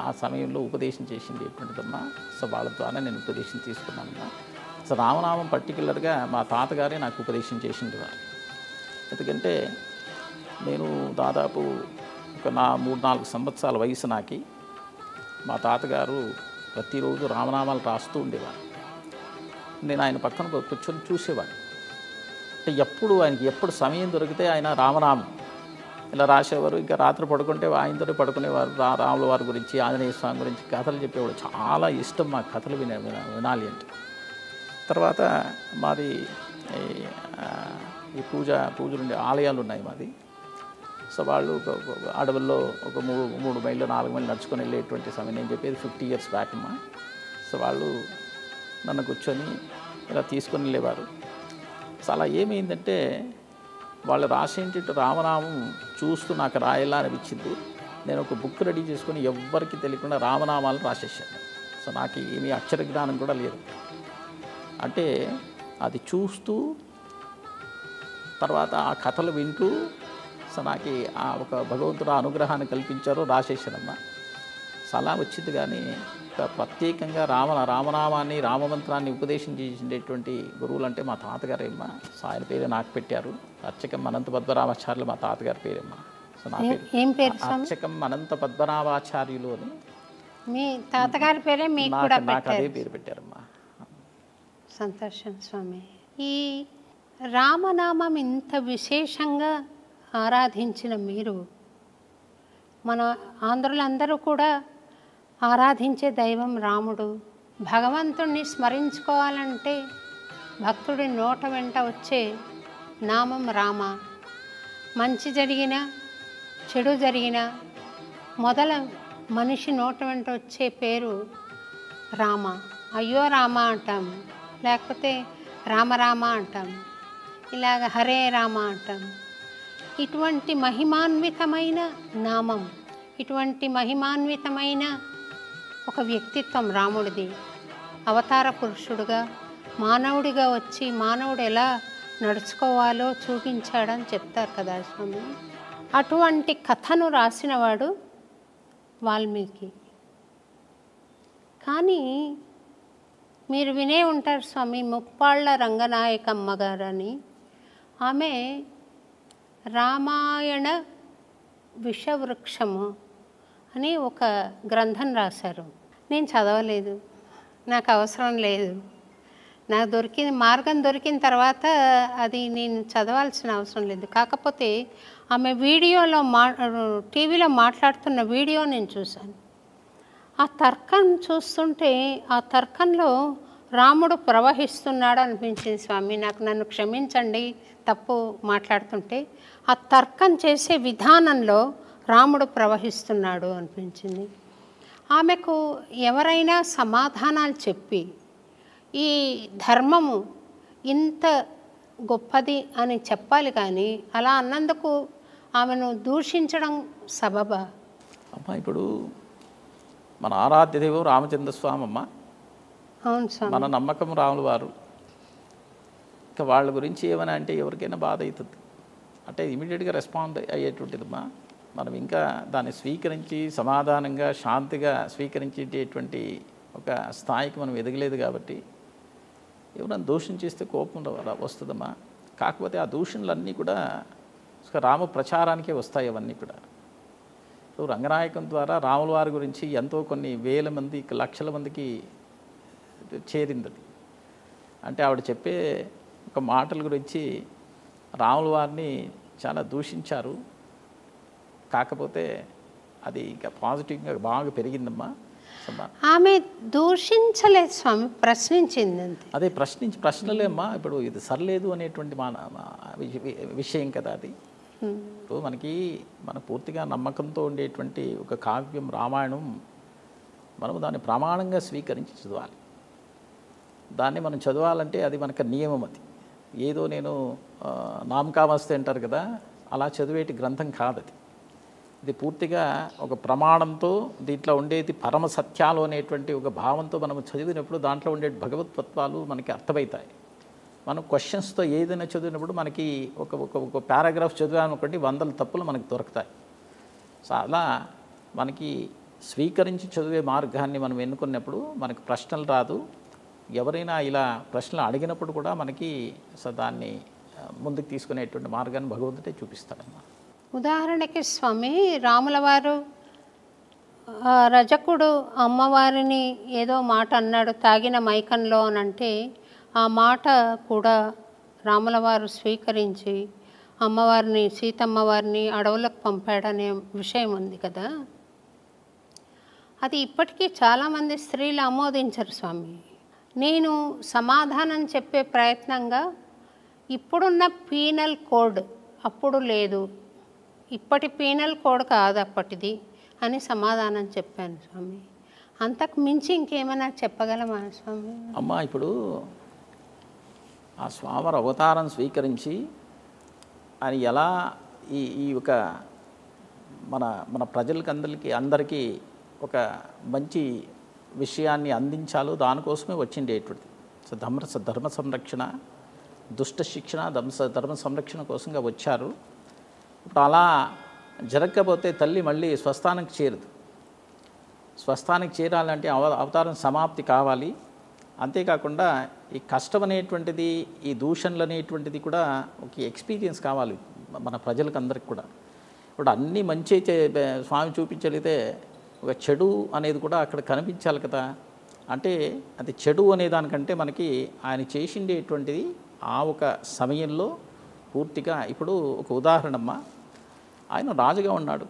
ఆ సమయంలో ఉపదేశం చేసింది ఎటువంటిదమ్మా. సో వాళ్ళ ద్వారా నేను ఉపదేశం తీసుకున్నానమ్మా. సో రామనామం పర్టికులర్గా మా తాతగారే నాకు ఉపదేశం చేసిండేవారు. ఎందుకంటే నేను దాదాపు ఒక 3-4 సంవత్సరాల వయసు నాకి మా తాతగారు ప్రతిరోజు రామనామాలు రాస్తూ ఉండేవారు. నేను ఆయన పక్కన కూర్చొని చూసేవాడిని. అంటే ఆయనకి ఎప్పుడు సమయం దొరికితే ఆయన రామనామం ఇలా రాసేవారు. ఇంకా రాత్రి పడుకుంటే ఆయనతో పడుకునేవారు. రాముల వారి గురించి, ఆంజనేయ స్వామి గురించి కథలు చెప్పేవాడు. చాలా ఇష్టం మా కథలు వినాలి అంటే. తర్వాత మాది ఈ పూజలు ఉండే ఆలయాలు ఉన్నాయి మాది. సో వాళ్ళు అడవుల్లో ఒక 3 మైళ్ళు 4 మైళ్ళు నడుచుకొని వెళ్ళేటువంటి సమయం. నేను చెప్పేది 50 years బ్యాక్ అమ్మా. సో వాళ్ళు నన్ను కూర్చొని ఇలా తీసుకొని వెళ్ళేవారు. సో అలా ఏమైందంటే వాళ్ళు రాసేంటి రామనామం చూస్తూ నాకు రాయాలా అనిపించింది. నేను ఒక బుక్ రెడీ చేసుకొని ఎవ్వరికి తెలియకుండా రామనామాలు రాసేసాను. సో నాకు ఏమీ అక్షర జ్ఞానం కూడా లేదు. అంటే అది చూస్తూ తర్వాత ఆ కథలు వింటూ సో నాకు ఒక భగవంతుడు అనుగ్రహాన్ని కల్పించారో రాసేసానమ్మా. సో అలా వచ్చింది. కానీ ప్రత్యేకంగా రామనామాన్ని, రామమంత్రాన్ని ఉపదేశం చేసేటువంటి గురువులు అంటే మా తాతగారేమ్మా. సో ఆయన పేరు నాకు పెట్టారు. అర్చకం అనంత పద్మనాభాచార్యులు మా తాతగారి పేరమ్మా. సో నా పేరు ఏం పేరు? అర్చకం అనంత పద్మనాభాచార్యులు అని మీ తాతగారి పేరే మీకు కూడా నాకు అదే పేరు పెట్టారమ్మా. సంతోషం స్వామి. ఈ రామనామం ఇంత విశేషంగా ఆరాధించిన మీరు, మన ఆంధ్రులందరూ కూడా ఆరాధించే దైవం రాముడు. భగవంతుణ్ణి స్మరించుకోవాలంటే భక్తుడి నోట వెంట వచ్చే నామం రామ. మంచి జరిగినా చెడు జరిగినా మనిషి నోట వెంట వచ్చే పేరు రామ. అయ్యో రామ అంటాం, లేకపోతే రామ అంటాం, ఇలాగ హరే రామ అంటాం. ఇటువంటి మహిమాన్వితమైన నామం, ఇటువంటి మహిమాన్వితమైన ఒక వ్యక్తిత్వం రాముడిది. అవతార పురుషుడుగా మానవుడిగా వచ్చి మానవుడు ఎలా నడుచుకోవాలో చూపించాడని చెప్తారు కదా స్వామి. అటువంటి కథను రాసినవాడు వాల్మీకి. కానీ మీరు వినే ఉంటారు స్వామి, ముప్పాళ్ళ రంగనాయకమ్మ గారు అని. ఆమె రామాయణ విషవృక్షము అని ఒక గ్రంథం రాశారు. నేను చదవలేదు, నాకు అవసరం లేదు. నాకు మార్గం దొరికిన తర్వాత అది నేను చదవాల్సిన అవసరం లేదు. కాకపోతే ఆమె టీవీలో మాట్లాడుతున్న వీడియో నేను చూశాను. ఆ తర్కం చూస్తుంటే ఆ తర్కంలో రాముడు ప్రవహిస్తున్నాడు అనిపించింది స్వామి. నన్ను క్షమించండి తప్పు మాట్లాడుతుంటే. ఆ తర్కం చేసే విధానంలో రాముడు ప్రవహిస్తున్నాడు అనిపించింది. ఆమెకు ఎవరైనా సమాధానాలు చెప్పి ఈ ధర్మము ఇంత గొప్పది అని చెప్పాలి, కానీ అలా అన్నందుకు ఆమెను దూషించడం సబబా? అమ్మ, ఇప్పుడు మన ఆరాధ్య దేవం రామచంద్ర స్వామి అమ్మ. అవును స్వామి. మన నమ్మకం రాముల వారు. ఇంకా వాళ్ళ గురించి ఏమైనా అంటే ఎవరికైనా బాధ అవుతుంది అంటే ఇమీడియట్గా రెస్పాండ్ అయ్యేటువంటిదమ్మా. మనం ఇంకా దాన్ని స్వీకరించి సమాధానంగా శాంతిగా స్వీకరించేటటువంటి ఒక స్థాయికి మనం ఎదగలేదు కాబట్టి ఎవరైనా దూషణ చేస్తే కోపం వస్తుందమ్మా. కాకపోతే ఆ దూషణలన్నీ కూడా రామ ప్రచారానికే వస్తాయి. అవన్నీ కూడా ఇప్పుడు రంగనాయకం ద్వారా రాముల వారి గురించి ఎంతో కొన్ని వేల మంది లక్షల మందికి చేరింది. అది అంటే ఆవిడ చెప్పే ఒక మాటల గురించి రాముల వారిని చాలా దూషించారు. కాకపోతే అది ఇంకా పాజిటివ్గా బాగా పెరిగిందమ్మా. ఆమె దూషించలేదు స్వామి, ప్రశ్నించింది అంతే. అదే ప్రశ్నలే అమ్మా. ఇప్పుడు ఇది సరిలేదు అనేటువంటి విషయం కదా అది. ఇప్పుడు మన పూర్తిగా నమ్మకంతో ఉండేటువంటి ఒక కావ్యం రామాయణం మనము దాన్ని ప్రమాణంగా స్వీకరించి చదవాలి. దాన్ని మనం చదవాలంటే అది మనకు నియమం. అది ఏదో నేను నామకావస్తే అంటారు కదా, అలా చదివేటి గ్రంథం కాదు అది. ఇది పూర్తిగా ఒక ప్రమాణంతో దీంట్లో ఉండేది పరమ సత్యాలు అనేటువంటి ఒక భావంతో మనం చదివినప్పుడు దాంట్లో ఉండే భగవత్వత్వాలు మనకి అర్థమవుతాయి. మనం క్వశ్చన్స్తో ఏదైనా చదివినప్పుడు మనకి ఒక పారాగ్రాఫ్ చదివామనుకోండి 100 తప్పులు మనకు దొరుకుతాయి. సో అలా మనకి స్వీకరించి చదివే మార్గాన్ని మనం ఎన్నుకున్నప్పుడు మనకు ప్రశ్నలు రాదు. ఎవరైనా ఇలా ప్రశ్నలు అడిగినప్పుడు కూడా మనకి దాన్ని ముందుకు తీసుకునేటువంటి మార్గాన్ని భగవంతుడే చూపిస్తాడన్నమాట. ఉదాహరణకి స్వామి, రాముల వారు రజకుడు అమ్మవారిని ఏదో మాట అన్నాడు తాగిన మైకంలో అని అంటే, ఆ మాట కూడా రాముల వారు స్వీకరించి అమ్మవారిని సీతమ్మవారిని అడవులకు పంపాడనే విషయం ఉంది కదా. అది ఇప్పటికీ చాలామంది స్త్రీలు ఆమోదించరు స్వామి. నేను సమాధానం చెప్పే ప్రయత్నంగా ఇప్పుడున్న పీనల్ కోడ్ అప్పుడు లేదు, ఇప్పటి పీనల్ కోడ్ కాదు అప్పటిది అని సమాధానం చెప్పాను స్వామి. అంతకు మించి ఇంకేమైనా చెప్పగలమా స్వామి? అమ్మ, ఇప్పుడు ఆ స్వామివారి అవతారం స్వీకరించి ఆయన ఎలా ఈ ఒక మన అందరికీ ఒక మంచి విషయాన్ని అందించాలో దానికోసమే వచ్చిండేటువంటిది. సో ధర్మ సంరక్షణ, దుష్ట శిక్షణ, ధర్మ సంరక్షణ కోసంగా వచ్చారు. ఇప్పుడు అలా జరగకపోతే తల్లి మళ్ళీ స్వస్థానానికి చేరదు. స్వస్థానానికి చేరాలంటే అవతారం సమాప్తి కావాలి. అంతేకాకుండా ఈ కష్టం అనేటువంటిది, ఈ దూషణలు అనేటువంటిది కూడా ఒక ఎక్స్పీరియన్స్ కావాలి మన ప్రజలకు అందరికి కూడా. ఇప్పుడు అన్నీ మంచి స్వామి చూపించగలిగితే ఒక చెడు అనేది కూడా అక్కడ కనిపించాలి కదా. అంటే అది చెడు అనేదానికంటే మనకి ఆయన చేసిండేటువంటిది ఆ ఒక సమయంలో పూర్తిగా. ఇప్పుడు ఒక ఉదాహరణమ్మ, ఆయన రాజుగా ఉన్నాడు.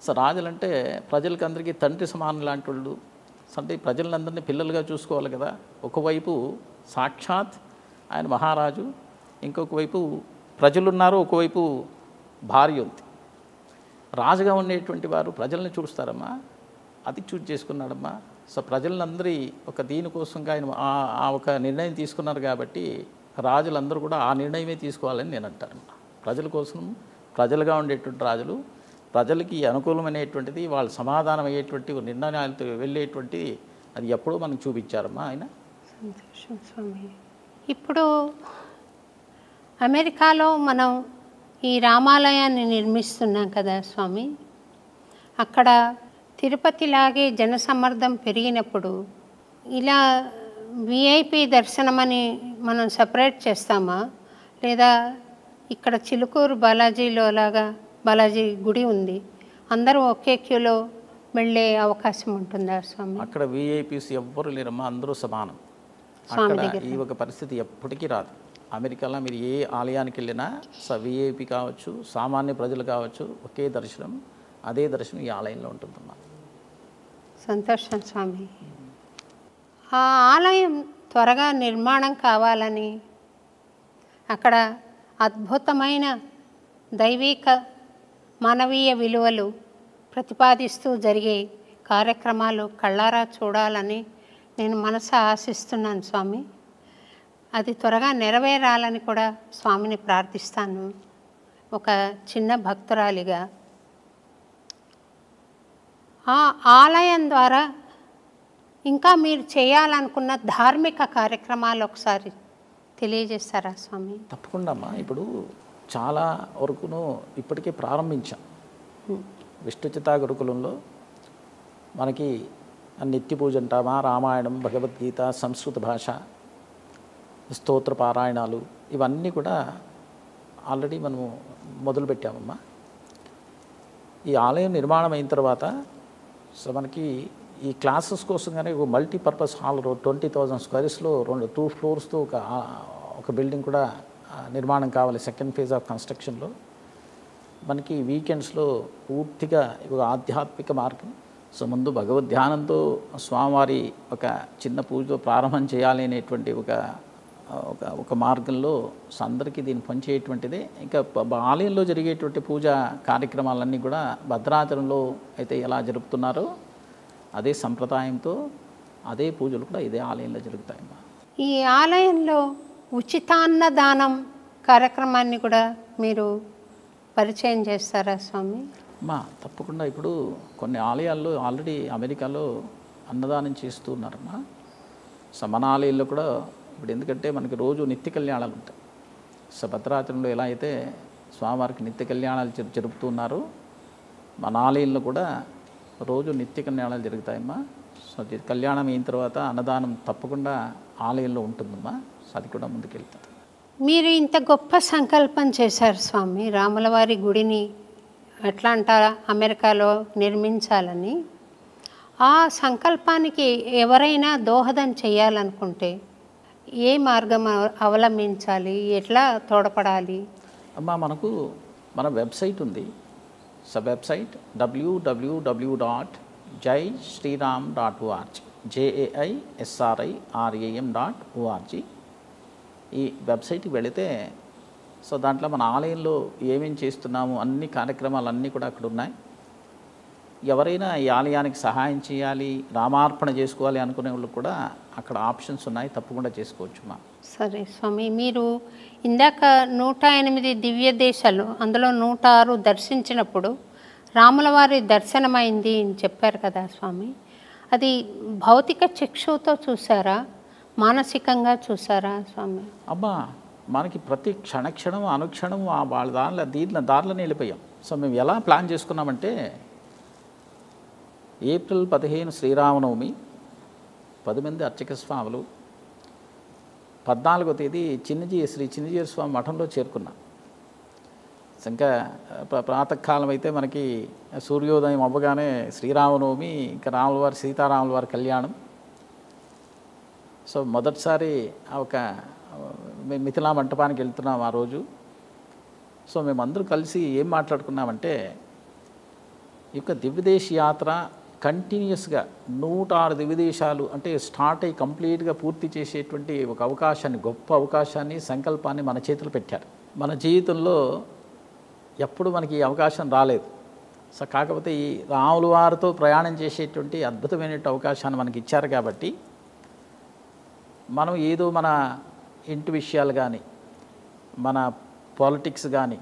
సో రాజులంటే ప్రజలకి అందరికీ తండ్రి సమానం లాంటి వాళ్ళు. అంటే ప్రజలందరినీ పిల్లలుగా చూసుకోవాలి కదా. ఒకవైపు సాక్షాత్ ఆయన మహారాజు, ఇంకొక వైపు ప్రజలున్నారు, ఒకవైపు భార్య ఉంది. రాజుగా ఉండేటువంటి వారు ప్రజల్ని చూస్తారమ్మా, అది చూజ్ చేసుకున్నాడమ్మా. సో ప్రజలందరి ఒక దీనికోసంగా ఆయన ఆ ఒక నిర్ణయం తీసుకున్నారు కాబట్టి రాజులందరూ కూడా ఆ నిర్ణయమే తీసుకోవాలని నేను అంటానమ్మా. ప్రజల కోసం ప్రజలుగా ఉండేటువంటి రాజులు, ప్రజలకి అనుకూలమైనటువంటిది వాళ్ళు సమాధానం అయ్యేటువంటి నిర్ణయాలతో వెళ్ళేటువంటి అది ఎప్పుడూ మనకు చూపించారమ్మా ఆయన. సంతోషం స్వామి. ఇప్పుడు అమెరికాలో మనం ఈ రామాలయాన్ని నిర్మిస్తున్నాం కదా స్వామి. అక్కడ తిరుపతిలాగే జనసమ్మర్దం పెరిగినప్పుడు ఇలా విఐపి దర్శనమని మనం సపరేట్ చేస్తామా, లేదా ఇక్కడ చిలుకూరు బాలాజీలో లాగా బాలాజీ గుడి ఉంది, అందరూ ఒకే క్యూలో వెళ్ళే అవకాశం ఉంటుందా స్వామి? అక్కడ విఐపీస్ ఎవ్వరు లేరమ్మా, అందరూ సమానం. అక్కడ ఈ ఒక పరిస్థితి ఎప్పటికీ రాదు. అమెరికాలో మీరు ఏ ఆలయానికి వెళ్ళినా విఐపి కావచ్చు, సామాన్య ప్రజలు కావచ్చు, ఒకే దర్శనం, అదే దర్శనం ఈ ఆలయంలో ఉంటుందమ్మా. సంతోషం స్వామి. ఆ ఆలయం త్వరగా నిర్మాణం కావాలని, అక్కడ అద్భుతమైన దైవిక మానవీయ విలువలు ప్రతిపాదిస్తూ జరిగే కార్యక్రమాలు కళ్ళారా చూడాలని నేను మనసు ఆశిస్తున్నాను స్వామి. అది త్వరగా నెరవేరాలని కూడా స్వామిని ప్రార్థిస్తాను ఒక చిన్న భక్తురాలిగా. ఆ ఆలయం ద్వారా ఇంకా మీరు చేయాలనుకున్న ధార్మిక కార్యక్రమాలు ఒకసారి తెలియజేస్తారా స్వామి? తప్పకుండా అమ్మా. ఇప్పుడు చాలా వరకును ఇప్పటికే ప్రారంభించాం. విష్ణుచితా గురుకులంలో మనకి నిత్య పూజ అంటామా, రామాయణం, భగవద్గీత, సంస్కృత భాష, స్తోత్ర పారాయణాలు, ఇవన్నీ కూడా ఆల్రెడీ మనము మొదలుపెట్టామమ్మా. ఈ ఆలయం నిర్మాణం అయిన తర్వాత సో మనకి ఈ క్లాసెస్ కోసం కానీ ఒక మల్టీపర్పస్ హాల్ 20,000 స్క్వేర్స్లో 2 ఫ్లోర్స్తో ఒక బిల్డింగ్ కూడా నిర్మాణం కావాలి. సెకండ్ ఫేజ్ ఆఫ్ కన్స్ట్రక్షన్లో మనకి వీకెండ్స్లో పూర్తిగా ఒక ఆధ్యాత్మిక మార్గం. సో ముందు భగవద్ ధ్యానంతో స్వామివారి ఒక చిన్న పూజతో ప్రారంభం చేయాలి అనేటువంటి ఒక మార్గంలో అందరికీ దీన్ని పనిచేయటువంటిదే. ఇంకా ఆలయంలో జరిగేటువంటి పూజా కార్యక్రమాలన్నీ కూడా భద్రాచలంలో అయితే ఎలా జరుపుతున్నారో అదే సంప్రదాయంతో అదే పూజలు కూడా ఇదే ఆలయంలో జరుగుతాయమ్మా. ఈ ఆలయంలో ఉచితాన్నదానం కార్యక్రమాన్ని కూడా మీరు పరిచయం చేస్తారా స్వామి? తప్పకుండా. ఇప్పుడు కొన్ని ఆలయాల్లో ఆల్రెడీ అమెరికాలో అన్నదానం చేస్తూ ఉన్నారమ్మా. సో మన ఆలయంలో కూడా ఇప్పుడు ఎందుకంటే మనకి రోజు నిత్య కళ్యాణాలు ఉంటాయి. సో భద్రాచలంలో ఎలా అయితే స్వామివారికి నిత్య కళ్యాణాలు జరుపుతున్నారో మన ఆలయంలో కూడా రోజు నిత్య కళ్యాణాలు జరుగుతాయమ్మా. సో కళ్యాణం అయిన తర్వాత అన్నదానం తప్పకుండా ఆలయంలో ఉంటుందమ్మా. సో అది కూడా ముందుకెళ్తుంది. మీరు ఇంత గొప్ప సంకల్పం చేశారు స్వామి, రాములవారి గుడిని అట్లాంటా అమెరికాలో నిర్మించాలని. ఆ సంకల్పానికి ఎవరైనా దోహదం చేయాలనుకుంటే ఏ మార్గం అవలంబించాలి, ఎట్లా తోడ్పడాలి? అమ్మా మనకు మన వెబ్సైట్ ఉంది. So website www.jaisriram.org jaisriram.org. ఈ వెబ్సైట్కి వెళితే సో దాంట్లో మన ఆలయంలో ఏమేమి చేస్తున్నాము అన్ని కార్యక్రమాలు కూడా అక్కడ ఉన్నాయి. ఎవరైనా ఈ ఆలయానికి సహాయం చేయాలి, రామార్పణ చేసుకోవాలి అనుకునే వాళ్ళు కూడా అక్కడ ఆప్షన్స్ ఉన్నాయి, తప్పకుండా చేసుకోవచ్చు మా. సరే స్వామి, మీరు ఇందాక 108 దివ్య దేశాలు అందులో 106 దర్శించినప్పుడు రాములవారి దర్శనమైంది అని చెప్పారు కదా స్వామి. అది భౌతిక చక్షుతో చూసారా, మానసికంగా చూసారా స్వామి? అమ్మా మనకి ప్రతి క్షణక్షణం అనుక్షణం వాళ్ళ దారిలో వెళ్ళిపోయాం. సో మేము ఎలా ప్లాన్ చేసుకున్నామంటే ఏప్రిల్ 15 శ్రీరామనవమి, 10 మంది అర్చక స్వాములు, 14వ తేదీ శ్రీ చిన్నజీయర్ స్వామి మఠంలో చేరుకున్నాం. ఇంకా ప్రాతకాలం అయితే మనకి సూర్యోదయం అవ్వగానే శ్రీరామనవమి, ఇంకా రాములవారి సీతారాముల వారి కళ్యాణం. సో మొదటిసారి ఒక మిథిలా మంటపానికి వెళ్తున్నాం ఆ రోజు. సో మేమందరూ కలిసి ఏం మాట్లాడుకున్నామంటే ఈ యొక్క దివ్యదేశ యాత్ర కంటిన్యూస్గా 106 దివ్యదేశాలు అంటే స్టార్ట్ అయ్యి కంప్లీట్గా పూర్తి చేసేటువంటి ఒక అవకాశాన్ని, గొప్ప అవకాశాన్ని, సంకల్పాన్ని మన చేతులు పెట్టారు. మన జీవితంలో ఎప్పుడు మనకి ఈ అవకాశం రాలేదు. సో కాకపోతే ఈ రాముల వారితో ప్రయాణం చేసేటువంటి అద్భుతమైన అవకాశాన్ని మనకి ఇచ్చారు. కాబట్టి మనం ఏదో మన ఇంటి విషయాలు కానీ, మన పాలిటిక్స్ కానీ,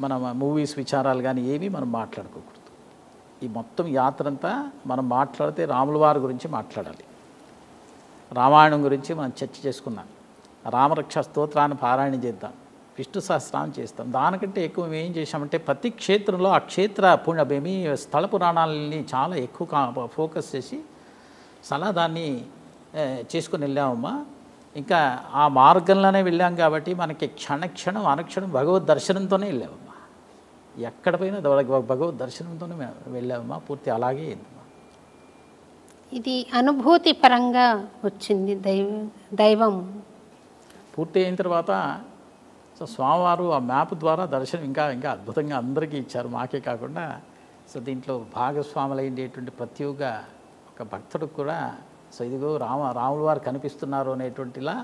మన మూవీస్ విచారాలు కానీ ఏమీ మనం మాట్లాడుకోకూడదు. ఈ మొత్తం యాత్ర అంతా మనం మాట్లాడితే రాముల వారి గురించి మాట్లాడాలి, రామాయణం గురించి మనం చర్చ చేసుకున్నాం, రామరక్ష స్తోత్రాన్ని పారాయణ చేద్దాం, విష్ణు సహస్రాన్ని చేస్తాం. దానికంటే ఎక్కువ మేము ఏం చేసామంటే ప్రతి క్షేత్రంలో ఆ క్షేత్ర పుణ్యమేమి స్థల పురాణాలని చాలా ఎక్కువ ఫోకస్ చేసి దాన్ని చేసుకుని వెళ్ళామమ్మా. ఇంకా ఆ మార్గంలోనే వెళ్ళాం కాబట్టి మనకి క్షణక్షణం అనుక్షణం భగవద్ దర్శనంతోనే వెళ్ళామమ్మా. ఎక్కడ పోయినా భగవద్ దర్శనంతోనే వెళ్ళామమ్మా. పూర్తి అలాగే అయిందమ్మా. ఇది అనుభూతి పరంగా వచ్చింది. దైవం పూర్తి అయిన తర్వాత సో స్వామివారు ఆ మ్యాప్ ద్వారా దర్శనం ఇంకా అద్భుతంగా అందరికీ ఇచ్చారు, మాకే కాకుండా. సో దీంట్లో భాగస్వాములైనటువంటి ప్రతి ఒక భక్తుడికి కూడా సో ఇదిగో రాముల వారు కనిపిస్తున్నారు అనేటువంటిలా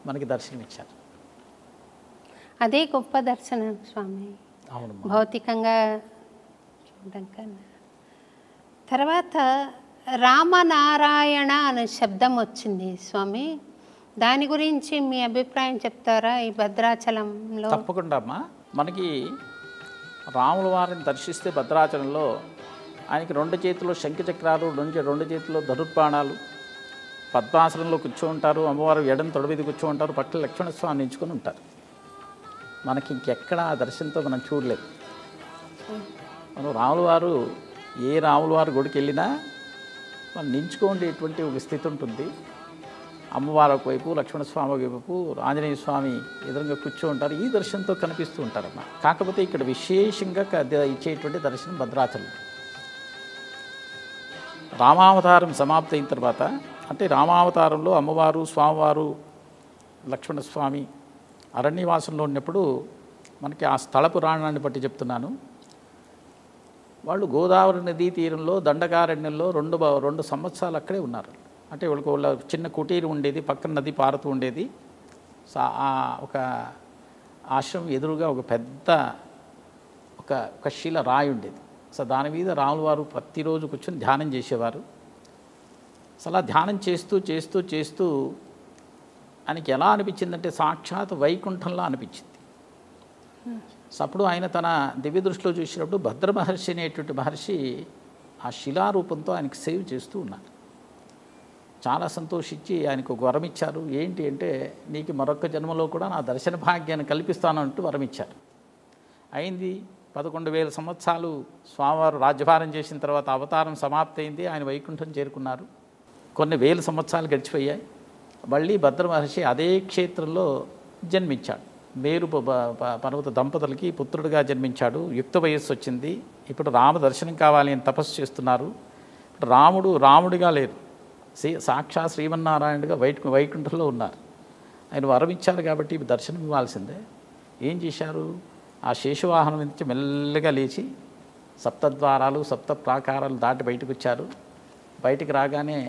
మనకి దర్శనమిచ్చారు. అదే గొప్ప దర్శనం స్వామి, అవును. భౌతికంగా చూడడం కన్నా. తర్వాత రామనారాయణ అనే శబ్దం వచ్చింది స్వామి, దాని గురించి మీ అభిప్రాయం చెప్తారా? ఈ భద్రాచలంలో తప్పకుండా అమ్మా. మనకి రాముల వారిని దర్శిస్తే భద్రాచలంలో ఆయనకి 2 చేతుల్లో శంఖచక్రాలు, 2 చేతుల్లో ధనుర్బాణాలు, పద్మాసనంలో కూర్చోంటారు. అమ్మవారు ఎడని తొడ మీద కూర్చోంటారు. పక్కన లక్ష్మణస్వామిని ఎంచుకొని ఉంటారు. మనకి ఇంకెక్కడ ఆ దర్శనంతో మనం చూడలేదు. మనం రాముల వారు రాముల వారి గుడికి వెళ్ళినా మనం నించుకోండేటువంటి ఒక స్థితి ఉంటుంది. అమ్మవారు ఒకవైపు, లక్ష్మణస్వామి ఒకవైపు, ఆంజనేయ స్వామి ఎదురుగా కూర్చో ఉంటారు. ఈ దర్శనంతో కనిపిస్తూ ఉంటారమ్మా. కాకపోతే ఇక్కడ విశేషంగా ఇచ్చేటువంటి దర్శనం భద్రాచలం. రామావతారం సమాప్తి అయిన తర్వాత, అంటే రామావతారంలో అమ్మవారు, స్వామివారు, లక్ష్మణస్వామి అరణ్యవాసంలో ఉన్నప్పుడు మనకి ఆ స్థల పురాణాన్ని బట్టి చెప్తున్నాను. వాళ్ళు గోదావరి నదీ తీరంలో దండకారణ్యంలో 2 సంవత్సరాలు అక్కడే ఉన్నారు. అంటే వాళ్ళ చిన్న కుటీరం ఉండేది, పక్కన నది పారుతూ ఉండేది. ఒక ఆశ్రమం ఎదురుగా ఒక పెద్ద ఒక శిల రాయి ఉండేది. సో దాని మీద రాముల వారు ప్రతిరోజు కూర్చొని ధ్యానం చేసేవారు. సో అలా ధ్యానం చేస్తూ చేస్తూ చేస్తూ ఆయనకి ఎలా అనిపించిందంటే సాక్షాత్ వైకుంఠంలా అనిపించింది. సో అప్పుడు ఆయన తన దివ్య దృష్టిలో చూసినప్పుడు భద్ర మహర్షి అనేటువంటి మహర్షి ఆ శిలారూపంతో ఆయనకి సేవ్ చేస్తూ ఉన్నారు. చాలా సంతోషించి ఆయనకు ఒక వరం ఇచ్చారు. ఏంటి అంటే, నీకు మరొక జన్మలో కూడా నా దర్శన భాగ్యాన్ని కల్పిస్తానంటూ వరం ఇచ్చారు. అయింది 11,000 సంవత్సరాలు స్వామివారు రాజ్యభారం చేసిన తర్వాత అవతారం సమాప్తి అయింది. ఆయన వైకుంఠం చేరుకున్నారు. కొన్ని వేల సంవత్సరాలు గడిచిపోయాయి. మళ్ళీ భద్ర మహర్షి అదే క్షేత్రంలో జన్మించాడు. మేరు పర్వత దంపతులకి పుత్రుడిగా జన్మించాడు. యుక్త వయస్సు వచ్చింది. ఇప్పుడు రామ దర్శనం కావాలి అని తపస్సు చేస్తున్నారు. రాముడిగా లేరు, సాక్షాత్ శ్రీమన్నారాయణుడిగా వైకుంఠంలో ఉన్నారు. ఆయన వరం ఇచ్చారు కాబట్టి దర్శనం ఇవ్వాల్సిందే. ఏం చేశారు? ఆ శేషవాహనం నుంచి మెల్లగా లేచి సప్తద్వారాలు, 7 ప్రాకారాలు దాటి బయటకు వచ్చారు. బయటికి రాగానే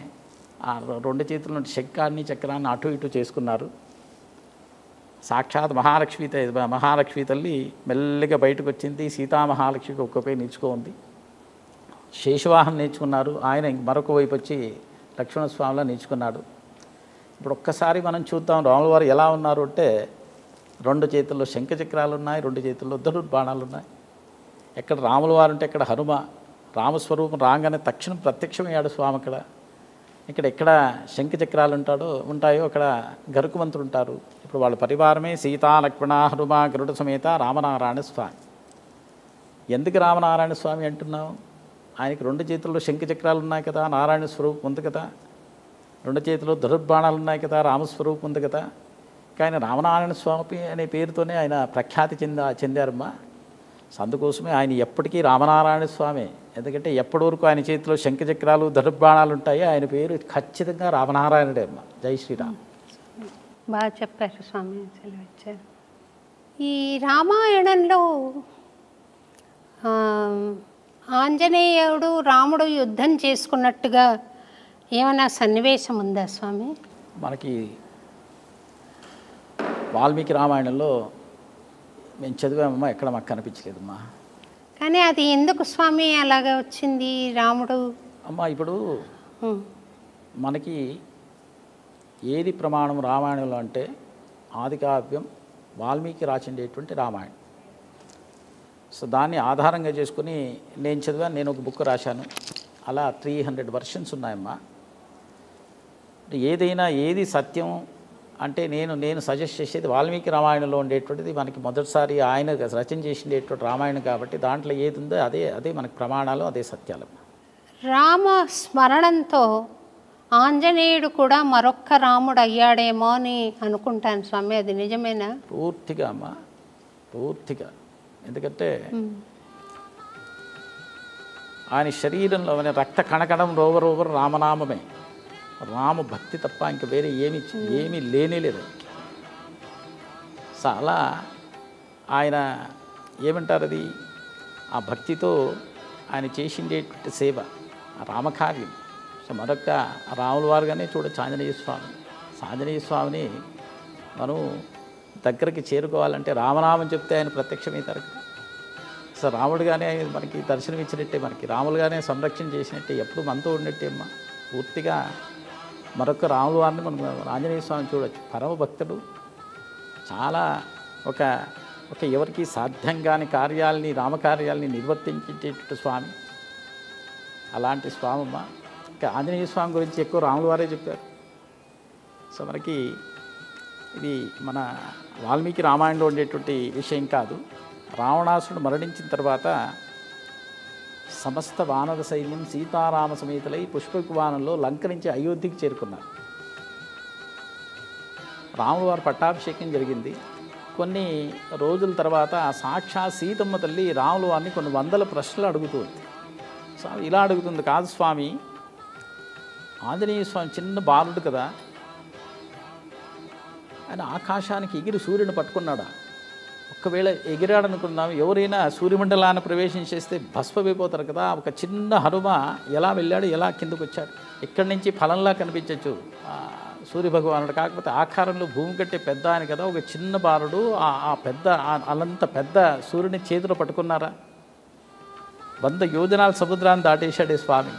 ఆ 2 చేతుల నుండి శంఖాన్ని, చక్రాన్ని అటు ఇటు చేసుకున్నారు. సాక్షాత్ మహాలక్ష్మి తల్లి మెల్లగా బయటకు వచ్చింది. సీతామహాలక్ష్మికి ఒక్కొక్క నిల్చుకోంది. శేషవాహనం నేర్చుకున్నారు. ఆయన మరొక వైపు వచ్చి లక్ష్మణస్వామిలా నిల్చుకున్నాడు. ఇప్పుడు ఒక్కసారి మనం చూద్దాం రాముల వారు ఎలా ఉన్నారు అంటే, 2 చేతుల్లో శంఖచక్రాలు ఉన్నాయి, 2 చేతుల్లో ధనుర్బాణాలు ఉన్నాయి. ఎక్కడ రాముల వారు ఉంటే ఎక్కడ హనుమ. రామస్వరూపం రాగానే తక్షణం ప్రత్యక్షమయ్యాడు స్వామి అక్కడ. ఎక్కడ శంఖచక్రాలు ఉంటాయో అక్కడ గరుకుమంతులు ఉంటారు. ఇప్పుడు వాళ్ళ పరివారమే సీతా, లక్ష్మణ, హనుమ, గరుడ సమేత రామనారాయణ స్వామి. ఎందుకు రామనారాయణ స్వామి అంటున్నావు? ఆయనకి 2 చేతుల్లో శంఖచక్రాలు ఉన్నాయి కదా, నారాయణ స్వరూపం ఉంది కదా. 2 చేతుల్లో ధనుర్బాణాలు ఉన్నాయి కదా, రామస్వరూపం ఉంది కదా. కానీ రామనారాయణ స్వామి అనే పేరుతోనే ఆయన ప్రఖ్యాతి చెందారమ్మా. అందుకోసమే ఆయన ఎప్పటికీ రామనారాయణ స్వామి. ఎందుకంటే ఎప్పటి వరకు ఆయన చేతిలో శంఖచక్రాలు, ధనుర్బాణాలు ఉంటాయి, ఆయన పేరు ఖచ్చితంగా రామనారాయణుడే అమ్మ. జై శ్రీరామ్. బాగా చెప్పారు స్వామి, సెలవిచ్చారు. ఈ రామాయణంలో ఆంజనేయుడు రాముడు యుద్ధం చేసుకున్నట్టుగా ఏమైనా సన్నివేశం ఉందా స్వామి? మనకి వాల్మీకి రామాయణంలో మేము చదివామమ్మా, ఎక్కడ మాకు కనిపించలేదమ్మా. కానీ అది ఎందుకు స్వామి అలాగే వచ్చింది రాముడు? అమ్మా ఇప్పుడు మనకి ఏది ప్రమాణం రామాయణంలో అంటే ఆదికావ్యం వాల్మీకి రాసిండేటువంటి రామాయణం. సో దాన్ని ఆధారంగా చేసుకుని నేను చదివాను. నేను ఒక బుక్ రాశాను. అలా 300 వర్షన్స్ ఉన్నాయమ్మా. ఏది సత్యం అంటే నేను సజెస్ట్ చేసేది వాల్మీకి రామాయణంలో ఉండేటువంటిది. మనకి మొదటిసారి ఆయన రచన చేసినటువంటి రామాయణం కాబట్టి దాంట్లో ఏది ఉందో అదే మనకి ప్రమాణాలు, అదే సత్యాలు. రామ స్మరణంతో ఆంజనేయుడు కూడా మరొక్క రాముడు అయ్యాడేమో అని అనుకుంటాను స్వామి, అది నిజమేనా? పూర్తిగా అమ్మా, పూర్తిగా. ఎందుకంటే ఆయన శరీరంలో రక్త కణకణం రోవరోవర రామనామమే. రామ భక్తి తప్ప ఇంక వేరే ఏమీ లేనేలేదు. చాలా ఆయన ఏమంటారు, అది ఆ భక్తితో ఆయన చేసిండేటువంటి సేవ రామకార్యం. సో మరొక రాముల వారుగానే చూడొచ్చు ఆంజనేయ స్వామి. ఆంజనేయ స్వామిని మనం దగ్గరికి చేరుకోవాలంటే రామనామం చెప్తే ఆయన ప్రత్యక్షమవుతారు. సో రాముడుగానే మనకి దర్శనం ఇచ్చినట్టే, మనకి రాములుగానే సంరక్షణ చేసినట్టే, ఎప్పుడు మనతో ఉన్నట్టే అమ్మ. పూర్తిగా మరొక రాముల వారిని మనం ఆంజనేయ స్వామిని చూడవచ్చు. పరమ భక్తుడు, చాలా ఒక ఎవరికి సాధ్యం కాని కార్యాలని, రామకార్యాలని నిర్వర్తించేటటువంటి స్వామి. అలాంటి స్వామి అమ్మ. ఇంకా ఆంజనేయ స్వామి గురించి ఎక్కువ రాముల వారే చెప్పారు. సో మనకి ఇది మన వాల్మీకి రామాయణంలో ఉండేటువంటి విషయం కాదు. రావణాసుడు మరణించిన తర్వాత సమస్త వానర సైన్యం సీతారామ సమేతలై పుష్పవిమానంలో లంక నుంచి అయోధ్యకి చేరుకున్నారు. రాముల వారి పట్టాభిషేకం జరిగింది. కొన్ని రోజుల తర్వాత సాక్షాత్ సీతమ్మ తల్లి రాముల వారిని కొన్ని వందల ప్రశ్నలు అడుగుతుంది. స్వామి ఇలా అడుగుతుంది, కాదు స్వామి, ఆంజనేయ స్వామి చిన్న బాలుడు కదా, ఆయన ఆకాశానికి ఎగిరి సూర్యుని పట్టుకున్నాడా? ఒకవేళ ఎగిరాడనుకుందాం, ఎవరైనా సూర్యమండలాన్ని ప్రవేశం చేస్తే భస్మమైపోతారు కదా. ఒక చిన్న హనుమ ఎలా వెళ్ళాడు, ఎలా కిందకు వచ్చాడు? ఇక్కడి నుంచి ఫలంలా కనిపించవచ్చు సూర్యభగవానుడు. కాకపోతే ఆకారంలో భూమి కంటే పెద్ద ఆయన కదా. ఒక చిన్న బాలుడు ఆ పెద్ద అలంత పెద్ద సూర్యుని చేతిలో పట్టుకున్నారా? 100 యోజనాల సముద్రాన్ని దాటేశాడే స్వామి.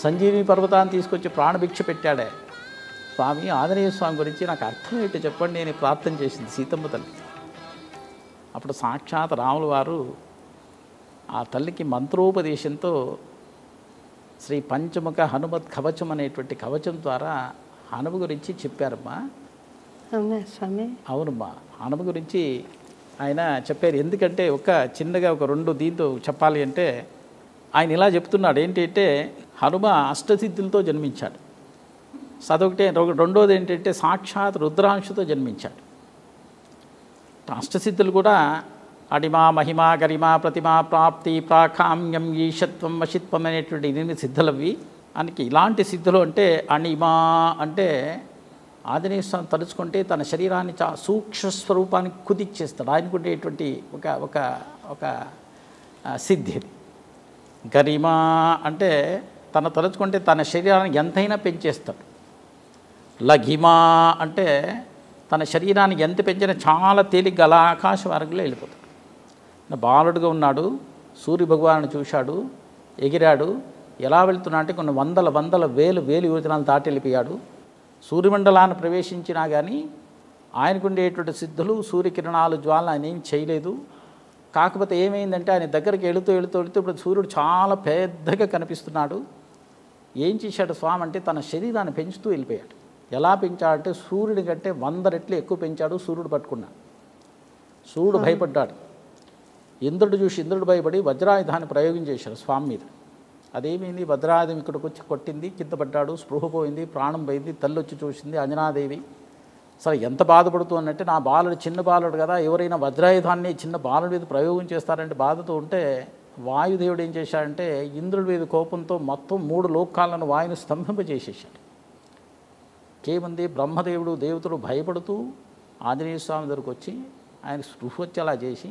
సంజీవి పర్వతాన్ని తీసుకొచ్చి ప్రాణభిక్ష పెట్టాడే స్వామి. ఆంజనేయ స్వామి గురించి నాకు అర్థం ఏంటో చెప్పండి నేను ప్రార్థన చేసింది సీతమ్మ తల్లి. అప్పుడు సాక్షాత్ రాముల వారు ఆ తల్లికి మంత్రోపదేశంతో శ్రీ పంచముఖ హనుమత్ కవచం అనేటువంటి కవచం ద్వారా హనుమ గురించి చెప్పారమ్మా. అవునా స్వామి? అవునమ్మా, హనుమ గురించి ఆయన చెప్పారు. ఎందుకంటే చిన్నగా 2 దీంతో చెప్పాలి అంటే ఆయన ఇలా చెప్తున్నాడు. ఏంటంటే హనుమ అష్టసిద్ధులతో జన్మించాడు. అదొకటే. రెండోది ఏంటంటే సాక్షాత్ రుద్రాంశతో జన్మించాడు. అష్టసిద్ధులు కూడా అడిమా మహిమ గరిమా ప్రతిమా ప్రాప్తి ప్రాకామ్యం ఈశత్వం వశిత్వం అనేటువంటి 8 సిద్ధులవి. ఆయనకి ఇలాంటి సిద్ధులు అంటే అణిమా అంటే ఆంజనేయ స్వామి తలుచుకుంటే తన శరీరాన్ని సూక్ష్మ స్వరూపానికి కుదిచ్చేస్తాడు. ఆయనకు ఉండేటువంటి ఒక సిద్ధి. గరిమా అంటే తన తలుచుకుంటే తన శరీరాన్ని ఎంతైనా పెంచేస్తాడు. లఘిమా అంటే తన శరీరాన్ని ఎంత పెంచినా చాలా తేలిగ్గా అలా ఆకాశ మార్గంలో వెళ్ళిపోతాడు. బాలుడుగా ఉన్నాడు, సూర్యభగవాను చూశాడు, ఎగిరాడు. ఎలా వెళ్తున్నా అంటే కొన్ని వందల వేలు యోజనాలు దాటి వెళ్ళిపోయాడు. సూర్యమండలాన్ని ప్రవేశించినా కానీ ఆయనకుండేటువంటి సిద్ధులు సూర్యకిరణాలు జ్వాలను ఆయన ఏం చేయలేదు. కాకపోతే ఏమైందంటే ఆయన దగ్గరికి వెళుతూ ఇప్పుడు సూర్యుడు చాలా పెద్దగా కనిపిస్తున్నాడు. ఏం చేశాడు స్వామి అంటే తన శరీరాన్ని పెంచుతూ వెళ్ళిపోయాడు. ఎలా పెంచాడంటే సూర్యుడి కంటే 100 రెట్లు ఎక్కువ పెంచాడు. సూర్యుడు పట్టుకున్నాడు. సూర్యుడు భయపడ్డాడు. ఇంద్రుడు భయపడి వజ్రాయుధాన్ని ప్రయోగం చేశాడు స్వామి మీద. అదేమైంది, వజ్రాయుధం ఇక్కడికి వచ్చి కొట్టింది, కింద పడ్డాడు, స్పృహ పోయింది, ప్రాణం పోయింది. తల్లి వచ్చి చూసింది అంజనాదేవి. సరే ఎంత బాధపడుతూ అన్నట్టే నా బాలుడు చిన్న బాలుడు కదా, ఎవరైనా వజ్రాయుధాన్ని చిన్న బాలుడి మీద ప్రయోగం చేస్తారంటే బాధతో ఉంటే వాయుదేవుడు ఏం చేశాడంటే ఇంద్రుడి మీద కోపంతో మొత్తం 3 లోకాలను వాయుని స్తంభింపజేసేసాడు. కేమంది బ్రహ్మదేవుడు దేవతలు భయపడుతూ ఆంజనేయ స్వామి దగ్గరకు వచ్చి ఆయన స్పృహ వచ్చేలా చేసి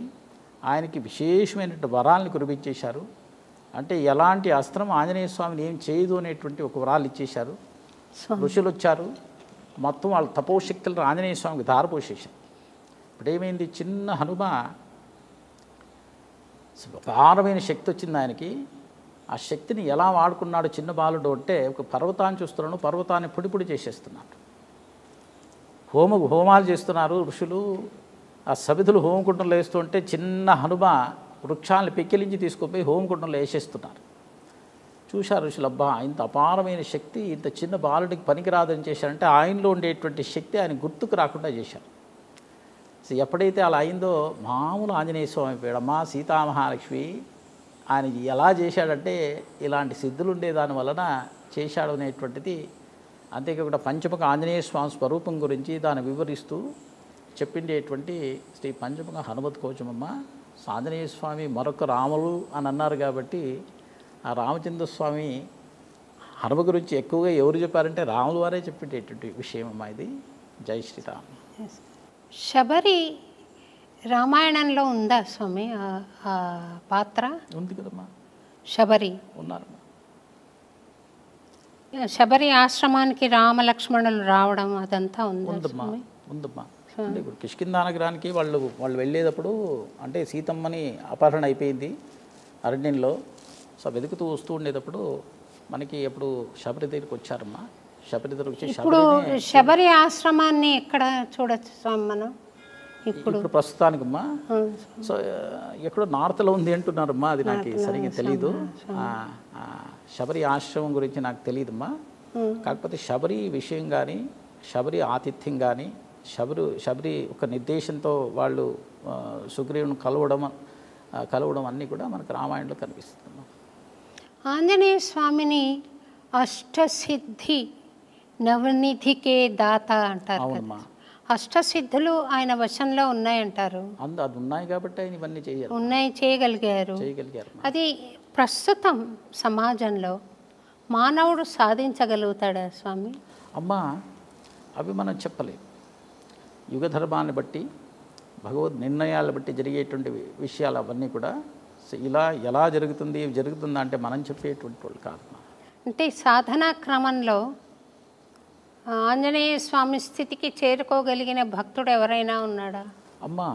ఆయనకి విశేషమైనటువంటి వరాలను కురిపించేశారు. అంటే ఎలాంటి అస్త్రం ఆంజనేయ స్వామిని ఏం చేయదు అనేటువంటి ఒక వరాలు ఇచ్చేశారు. ఋషులు వచ్చారు, మొత్తం వాళ్ళ తపోశక్తులను ఆంజనేయ స్వామికి ధారపోసేశారు. ఇప్పుడు ఏమైంది, చిన్న హనుమ అపారమైన శక్తి వచ్చింది ఆయనకి. ఆ శక్తిని ఎలా వాడుకున్నాడు చిన్న బాలుడు అంటే ఒక పర్వతాన్ని చూస్తున్నాడు, పర్వతాన్ని పొడి చేసేస్తున్నాడు. హోమాలు చేస్తున్నారు ఋషులు. ఆ సమిధులు హోమకుండంలో వేస్తుంటే చిన్న హనుమ వృక్షాలను పెక్కిలించి తీసుకుపోయి హోమకుండంలో వేసేస్తున్నారు. చూశారు ఋషులు, అబ్బా ఇంత అపారమైన శక్తి ఇంత చిన్న బాలుడికి పనికిరాదని చేశారంటే ఆయనలో ఉండేటువంటి శక్తి ఆయన గుర్తుకు రాకుండా చేశారు. సో ఎప్పుడైతే అలా అయిందో మామూలు ఆంజనేయ స్వామి అయిపోయాడమ్మా. సీతామహాలక్ష్మి ఆయన ఎలా చేశాడంటే ఇలాంటి సిద్ధులు ఉండే దాని వలన చేశాడు అనేటువంటిది. అంతేకాకుండా పంచముఖ ఆంజనేయ స్వామి స్వరూపం గురించి దాన్ని వివరిస్తూ చెప్పిండేటువంటి శ్రీ పంచముఖ హనుమత్ కవచమమ్మ. ఆంజనేయ స్వామి మరొక రాములు అని అన్నారు కాబట్టి ఆ రామచంద్ర స్వామి హనుమ గురించి ఎక్కువగా ఎవరు చెప్పారంటే రాముల వారే చెప్పేటటువంటి విషయం అమ్మా ఇది. జై శ్రీరామ్. శబరి రామాయణంలో ఉందా స్వామి ఆ పాత్ర? ఉంది కదమ్మా. శబరి ఉన్నారమ్మా. శబరి ఆశ్రమానికి రామలక్ష్మణులు రావడం అదంతా ఉంది ఉందమ్మా. అంటే ఇప్పుడు కిష్కింధా నగరానికి వాళ్ళు వెళ్ళేటప్పుడు అంటే సీతమ్మని అపహరణ అయిపోయింది అరణ్యంలో. సో వెతుకుతూ వస్తూ ఉండేటప్పుడు మనకి ఎప్పుడు శబరి దగ్గరికి వచ్చారమ్మా. శబరి దగ్గర వచ్చి ఇప్పుడు శబరి ఆశ్రమాన్ని ఎక్కడ చూడొచ్చు స్వామి మనం? ఇప్పుడు ప్రస్తుతానికమ్మా సో ఎక్కడో నార్త్లో ఉంది అంటున్నారమ్మా. అది నాకు సరిగ్గా తెలీదు. శబరి ఆశ్రమం గురించి నాకు తెలియదమ్మా. కాకపోతే శబరి విషయం కానీ శబరి ఆతిథ్యం కానీ శబరి ఒక నిర్దేశంతో వాళ్ళు సుగ్రీవుని కలవడం అన్నీ కూడా మనకు రామాయణంలో కనిపిస్తుందమ్మా. ఆంజనేయ స్వామిని అష్టసిద్ధి నవనిధికే దాత అంటారు. అవునమ్మా. అష్టసిద్ధులు ఆయన వశంలో ఉన్నాయంటారు. అది ఉన్నాయి కాబట్టి ఆయన ఇవన్నీ చేయగలిగారు. అది ప్రస్తుతం సమాజంలో మానవుడు సాధించగలుగుతాడా స్వామి? అమ్మా, అవి మనం చెప్పలేం. యుగ ధర్మాన్ని బట్టి భగవద్ నిర్ణయాలను బట్టి జరిగేటువంటి విషయాలు అవన్నీ కూడా ఇలా ఎలా జరుగుతుందా అంటే మనం చెప్పేటువంటి వాళ్ళు కాదు. అంటే సాధనా క్రమంలో ఆంజనేయ స్వామి స్థితికి చేరుకోగలిగిన భక్తుడు ఎవరైనా ఉన్నాడా? అమ్మా,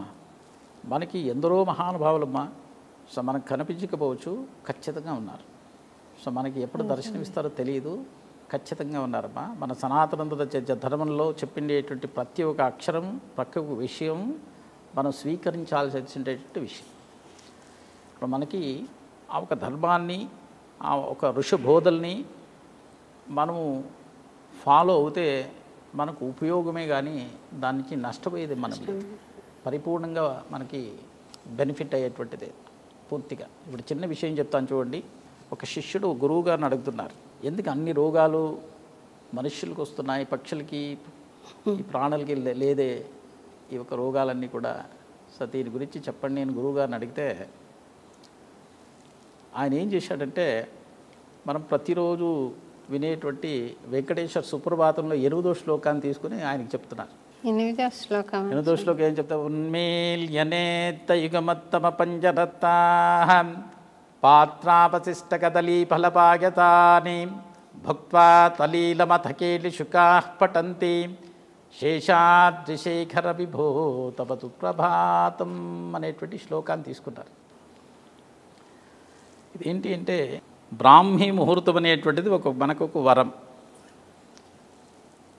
మనకి ఎందరో మహానుభావులమ్మా. సో మనకు కనిపించకపోవచ్చు, ఖచ్చితంగా ఉన్నారు. సో మనకి ఎప్పుడు దర్శనమిస్తారో తెలియదు, ఖచ్చితంగా ఉన్నారమ్మా. మన సనాతన ధర్మంలో చెప్పిండేటువంటి ప్రతి ఒక్క అక్షరం ప్రతి ఒక్క విషయం మనం స్వీకరించాల్సినటువంటి విషయం. ఇప్పుడు మనకి ఆ ఒక ధర్మాన్ని ఆ ఒక ఋషి బోధల్ని మనము ఫాలో అవుతే మనకు ఉపయోగమే కానీ దాని నుంచి నష్టపోయేది మనం పరిపూర్ణంగా మనకి బెనిఫిట్ అయ్యేటువంటిది పూర్తిగా. ఇప్పుడు చిన్న విషయం చెప్తాను చూడండి. ఒక శిష్యుడు గురువు గారిని అడుగుతున్నారు, ఎందుకు అన్ని రోగాలు మనుష్యులకు వస్తున్నాయి, పక్షులకి ఈ ప్రాణులకి లేదే ఈ యొక్క రోగాలన్నీ కూడా? సో దీని గురించి చెప్పండి నేను గురువు గారిని అడిగితే ఆయన ఏం చేశాడంటే, మనం ప్రతిరోజు వినేటువంటి వెంకటేశ్వర సుప్రభాతంలో 8వ శ్లోకాన్ని తీసుకుని ఆయనకి చెప్తున్నారు. 8వ శ్లోకం ఏం చెప్తా? ఉన్మేల్యనేత్తయుగమత్తమ పంచరత్తాహం పాత్రాపశిష్ట కదలీ ఫలపాయతాని భుక్త్వా తలీలమథకేలి శుకాః పఠంతి శేషాద్రిశేఖర విభో తవతు ప్రభాతం అనేటువంటి శ్లోకాన్ని తీసుకున్నారు. ఇదేంటి అంటే బ్రాహ్మీ ముహూర్తం అనేటువంటిది మనకు ఒక వరం.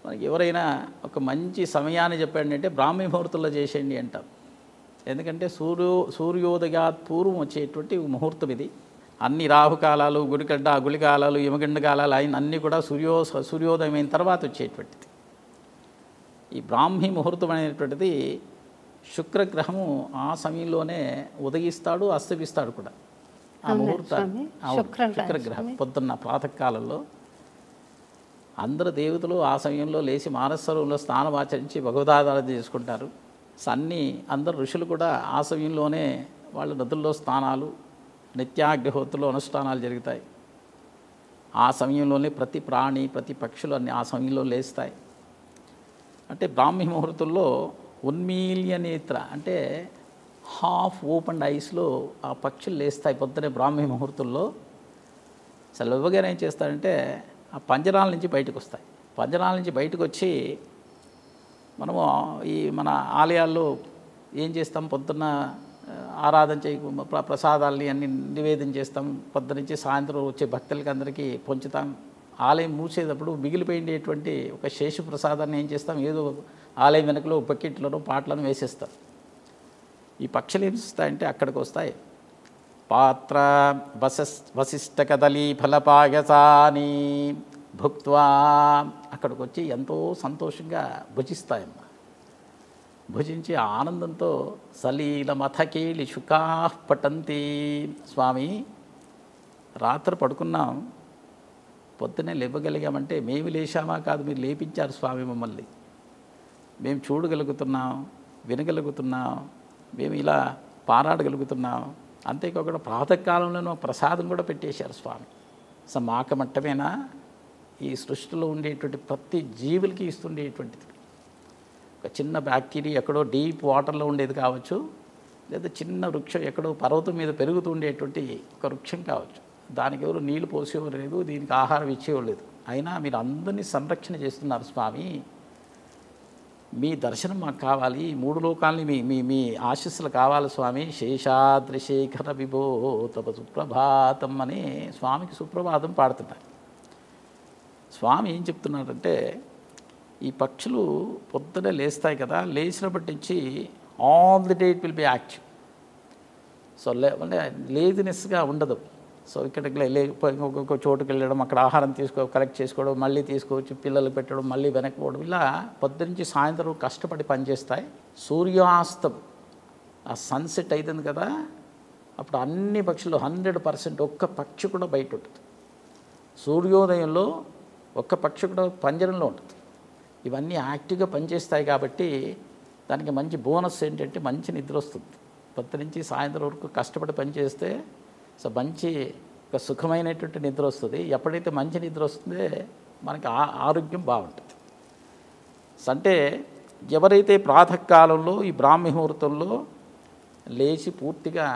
మనకి ఎవరైనా ఒక మంచి సమయాన్ని చెప్పండి అంటే బ్రాహ్మీ ముహూర్తంలో చేసేయండి అంటాం. ఎందుకంటే సూర్యోదయాత్ పూర్వం వచ్చేటువంటి ముహూర్తం ఇది. అన్ని రాహుకాలాలు, గుళికాలాలు, యమగండ కాలాలు అన్నీ కూడా సూర్యోదయం అయిన తర్వాత వచ్చేటువంటిది. ఈ బ్రాహ్మీ ముహూర్తం అనేటువంటిది శుక్రగ్రహము ఆ సమయంలోనే ఉదయిస్తాడు, అస్తమిస్తాడు కూడా. ఆ ముహూర్తాన్ని శుక్రగ్రహం పొద్దున్న ప్రాతకాలంలో అందరు దేవతలు ఆ సమయంలో లేచి మానసరోవరంలో స్నానం ఆచరించి భగవదారాధన చేసుకుంటారు. అందరు ఋషులు కూడా ఆ సమయంలోనే వాళ్ళ నదుల్లో స్నానాలు, నిత్యాగ్నిహోత్రులు అనుష్ఠానాలు జరుగుతాయి. ఆ సమయంలోనే ప్రతి ప్రాణి, ప్రతి పక్షులు అన్ని ఆ సమయంలో లేస్తాయి. అంటే బ్రాహ్మీ ముహూర్తంలో ఉన్మీల్య నేత్ర అంటే హాఫ్ ఓపెన్ ఐస్లో ఆ పక్షులు లేస్తాయి పొద్దునే బ్రాహ్మీ ముహూర్తంలో. సెలవుగానే ఏం చేస్తారంటే ఆ పంజరాల నుంచి బయటకు వస్తాయి. పంజరాల నుంచి బయటకు వచ్చి మనము మన ఆలయాల్లో ఏం చేస్తాం, పొద్దున్న ఆరాధన ప్రసాదాలని అన్ని నివేదన చేస్తాం. పొద్దునుంచి సాయంత్రం వచ్చే భక్తులకి అందరికీ పంచుతాం. ఆలయం మూసేటప్పుడు మిగిలిపోయేటువంటి ఒక శేషు ప్రసాదాన్ని ఏం చేస్తాం, ఏదో ఆలయం వెనుకలో బకెట్లను పాటలను వేసేస్తాం. ఈ పక్షులు ఏం చేస్తాయంటే అక్కడికి వస్తాయి. పాత్ర వశిష్ట కదలీ ఫలపాయసాని భుక్త్వా అక్కడికి వచ్చి ఎంతో సంతోషంగా భుజిస్తాయమ్మ. భుజించి ఆనందంతో సలీలమథకేలి శుకాః పఠంతి. స్వామి, రాత్రి పడుకున్నాం, పొద్దునే లేవగలిగామంటే మేము లేచామా కాదు, మీరు లేపించారు స్వామి మమ్మల్ని. మేము చూడగలుగుతున్నాం, వినగలుగుతున్నాం, మేము ఇలా పారాడగలుగుతున్నాం. అంతేకాకుండా ప్రాతకాలంలో ప్రసాదం కూడా పెట్టేశారు స్వామి. సో మాకమట్టమేనా ఈ సృష్టిలో ఉండేటువంటి ప్రతి జీవులకి ఇస్తుండేటువంటిది. ఒక చిన్న బ్యాక్టీరియా ఎక్కడో డీప్ వాటర్లో ఉండేది కావచ్చు, లేదా చిన్న వృక్షం ఎక్కడో పర్వతం మీద పెరుగుతుండేటువంటి ఒక వృక్షం కావచ్చు. దానికి ఎవరు నీళ్లు పోసేవారు లేదు, దీనికి ఆహారం ఇచ్చేవాళ్ళు లేదు. అయినా మీరు అందరినీ సంరక్షణ చేస్తున్నారు స్వామి, మీ దర్శనం మాకు కావాలి, 3 లోకాలని మీ మీ మీ ఆశీస్సులు కావాలి స్వామి. శేషాద్రిశేఖర విభో తప సుప్రభాతం అని స్వామికి సుప్రభాతం పాడుతున్నారు. స్వామి ఏం చెప్తున్నారంటే, ఈ పక్షులు పొద్దునే లేస్తాయి కదా, లేచినప్పటి నుంచి all the day it will be active. So అంటే లేజినెస్గా ఉండదు. సో ఇక్కడికి ఇంకొక చోటుకి వెళ్ళడం, అక్కడ ఆహారం కలెక్ట్ చేసుకోవడం, మళ్ళీ తీసుకొచ్చి పిల్లలకు పెట్టడం, మళ్ళీ వెనక్కిపోవడం, ఇలా పొద్దు నుంచి సాయంత్రం కష్టపడి పనిచేస్తాయి. సూర్యాస్తం ఆ సన్సెట్ అవుతుంది కదా, అప్పుడు అన్ని పక్షులు 100% ఒక్క పక్షి కూడా బయట ఉంటుంది. సూర్యోదయంలో ఒక్క పక్షి కూడా పంజరంలో ఉంటుంది. ఇవన్నీ యాక్టివ్గా పనిచేస్తాయి కాబట్టి దానికి మంచి బోనస్ ఏంటంటే మంచి నిద్ర వస్తుంది. పొద్దు నుంచి సాయంత్రం వరకు కష్టపడి పనిచేస్తే సో మంచి ఒక సుఖమైనటువంటి నిద్ర వస్తుంది. ఎప్పుడైతే మంచి నిద్ర వస్తుందో మనకి ఆరోగ్యం బాగుంటుంది. అంటే ఎవరైతే ప్రాతకాలంలో ఈ బ్రాహ్మీ ముహూర్తంలో లేచి పూర్తిగా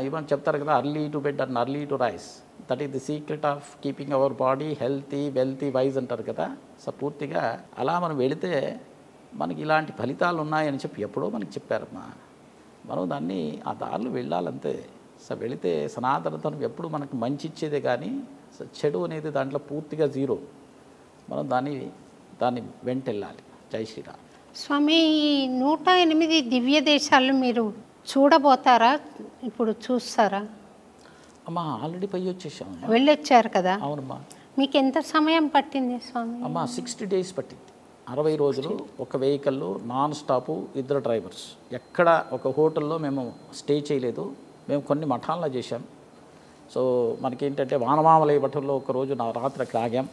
ఇవన్నీ చెప్తారు కదా, early to bed and early to rice, that is the secret of keeping our body healthy wealthy wise అంటారు కదా. సో పూర్తిగా అలా మనం వెళితే మనకి ఇలాంటి ఫలితాలు ఉన్నాయని చెప్పి ఎప్పుడో మనకి చెప్పారమ్మా. మనం దాన్ని ఆ దారిలో వెళ్ళాలంతే. సో వెళితే సనాతనతనం ఎప్పుడు మనకు మంచి ఇచ్చేదే కానీ చెడు అనేది దాంట్లో పూర్తిగా జీరో. మనం దాన్ని వెంటెళ్ళాలి. జై శ్రీరామ్. స్వామి, ఈ 108 దివ్య దేశాలు మీరు చూడబోతారా, ఇప్పుడు చూస్తారా? అమ్మా ఆల్రెడీ పై వచ్చేసాం, వెళ్ళొచ్చారు కదా. అవునమ్మా. మీకు ఎంత సమయం పట్టింది స్వామి? అమ్మా 60 days పట్టింది. 60 రోజులు ఒక వెహికల్లో నాన్ స్టాపు, 2 డ్రైవర్స్. ఎక్కడ ఒక హోటల్లో మేము స్టే చేయలేదు. మేము కొన్ని మఠాల్లో చేశాం. సో మనకేంటంటే వానమామలయ మఠంలో ఒకరోజు రాత్రి అక్కడ ఆగాం.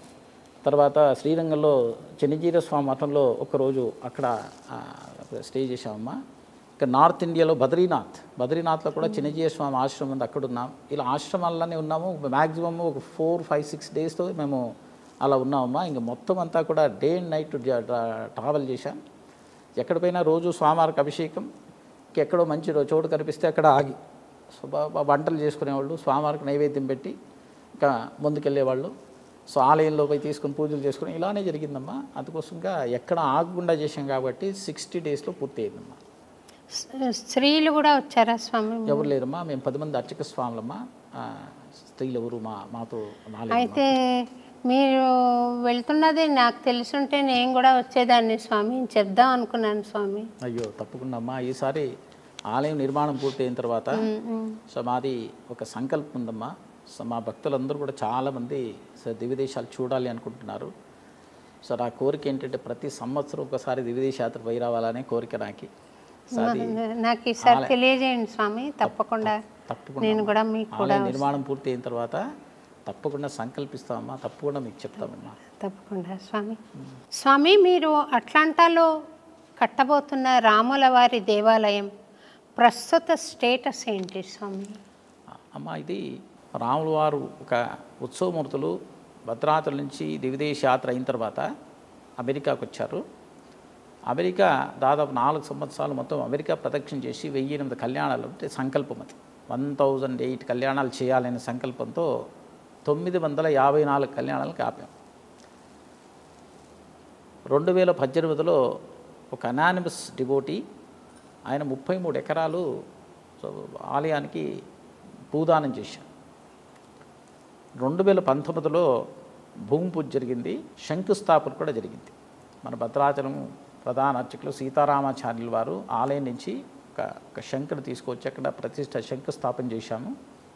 తర్వాత శ్రీరంగంలో చిన్నజీర స్వామి మఠంలో ఒకరోజు అక్కడ స్టే చేశామమ్మా. ఇక నార్త్ ఇండియాలో బద్రీనాథ్లో కూడా చిన్నజీర స్వామి ఆశ్రమం ఉంది, అక్కడ ఉన్నాం. ఇలా ఆశ్రమాల్లోనే ఉన్నాము. మ్యాక్సిమమ్ ఒక 4-5-6 daysతో మేము అలా ఉన్నామమ్మా. ఇంక మొత్తం అంతా కూడా డే అండ్ నైట్ ట్రావెల్ చేశాం. ఎక్కడ పోయినా రోజు స్వామివారికి అభిషేకం, ఎక్కడో మంచి చోటు కనిపిస్తే అక్కడ ఆగి వంటలు చేసుకునేవాళ్ళు, స్వామివారికి నైవేద్యం పెట్టి ఇంకా ముందుకెళ్ళేవాళ్ళు. సో ఆలయంలో పోయి తీసుకుని పూజలు చేసుకుని ఇలానే జరిగిందమ్మా. అందుకోసంగా ఎక్కడ ఆగకుండా చేసాం కాబట్టి 60 daysలో పూర్తి అయిందమ్మా. స్త్రీలు కూడా వచ్చారా స్వామి? ఎవరు లేరమ్మా, మేము 10 మంది అర్చక స్వాములమ్మా. స్త్రీలు ఎవరు మాతో అయితే మీరు వెళ్తున్నది నాకు తెలుసుంటే నేను కూడా వచ్చేదాన్ని స్వామి, చెప్దాం అనుకున్నాను స్వామి. అయ్యో తప్పకుండా అమ్మా. ఈసారి ఆలయం నిర్మాణం పూర్తయిన తర్వాత సో మాది ఒక సంకల్పం ఉందమ్మా. సో మా భక్తులందరూ కూడా చాలామంది సో దివ్యదేశాలు చూడాలి అనుకుంటున్నారు. సో నా కోరిక ఏంటంటే ప్రతి సంవత్సరం ఒకసారి దివ్యదేశ యాత్ర పోయి రావాలనే కోరిక నాకు ఈసారి తెలియజేయండి స్వామి. తప్పకుండా నేను కూడా మీకు కూడా నిర్మాణం పూర్తి అయిన తర్వాత తప్పకుండా సంకల్పిస్తామమ్మా. తప్పకుండా మీకు చెప్తామమ్మా. తప్పకుండా స్వామి. స్వామి, మీరు అట్లాంటాలో కట్టబోతున్న రాముల వారి దేవాలయం ప్రస్తుత స్టేటస్ ఏంటి స్వామి? అమ్మా, ఇది రాముల వారు ఒక ఉత్సవమూర్తులు భద్రాచలం నుంచి దివ్యదేశ యాత్ర అయిన తర్వాత అమెరికాకు వచ్చారు. అమెరికా దాదాపు 4 సంవత్సరాలు మొత్తం అమెరికా ప్రదక్షిణ చేసి 1008 కళ్యాణాలు అంటే సంకల్పం. అది 1008 కళ్యాణాలు చేయాలనే సంకల్పంతో 954 కళ్యాణాలకు ఆపాం. 2018లో ఒక అనానిమస్ డివోటీ ఆయన 33 ఎకరాలు ఆలయానికి భూదానం చేశారు. 2019లో భూమి పూజ జరిగింది, శంకుస్థాపన కూడా జరిగింది. మన భద్రాచలం ప్రధాన అర్చకులు సీతారామాచార్యుల వారు ఆలయం నుంచి ఒక శంకును తీసుకొచ్చి అక్కడ ప్రతిష్ట శంకుస్థాపన చేశాము.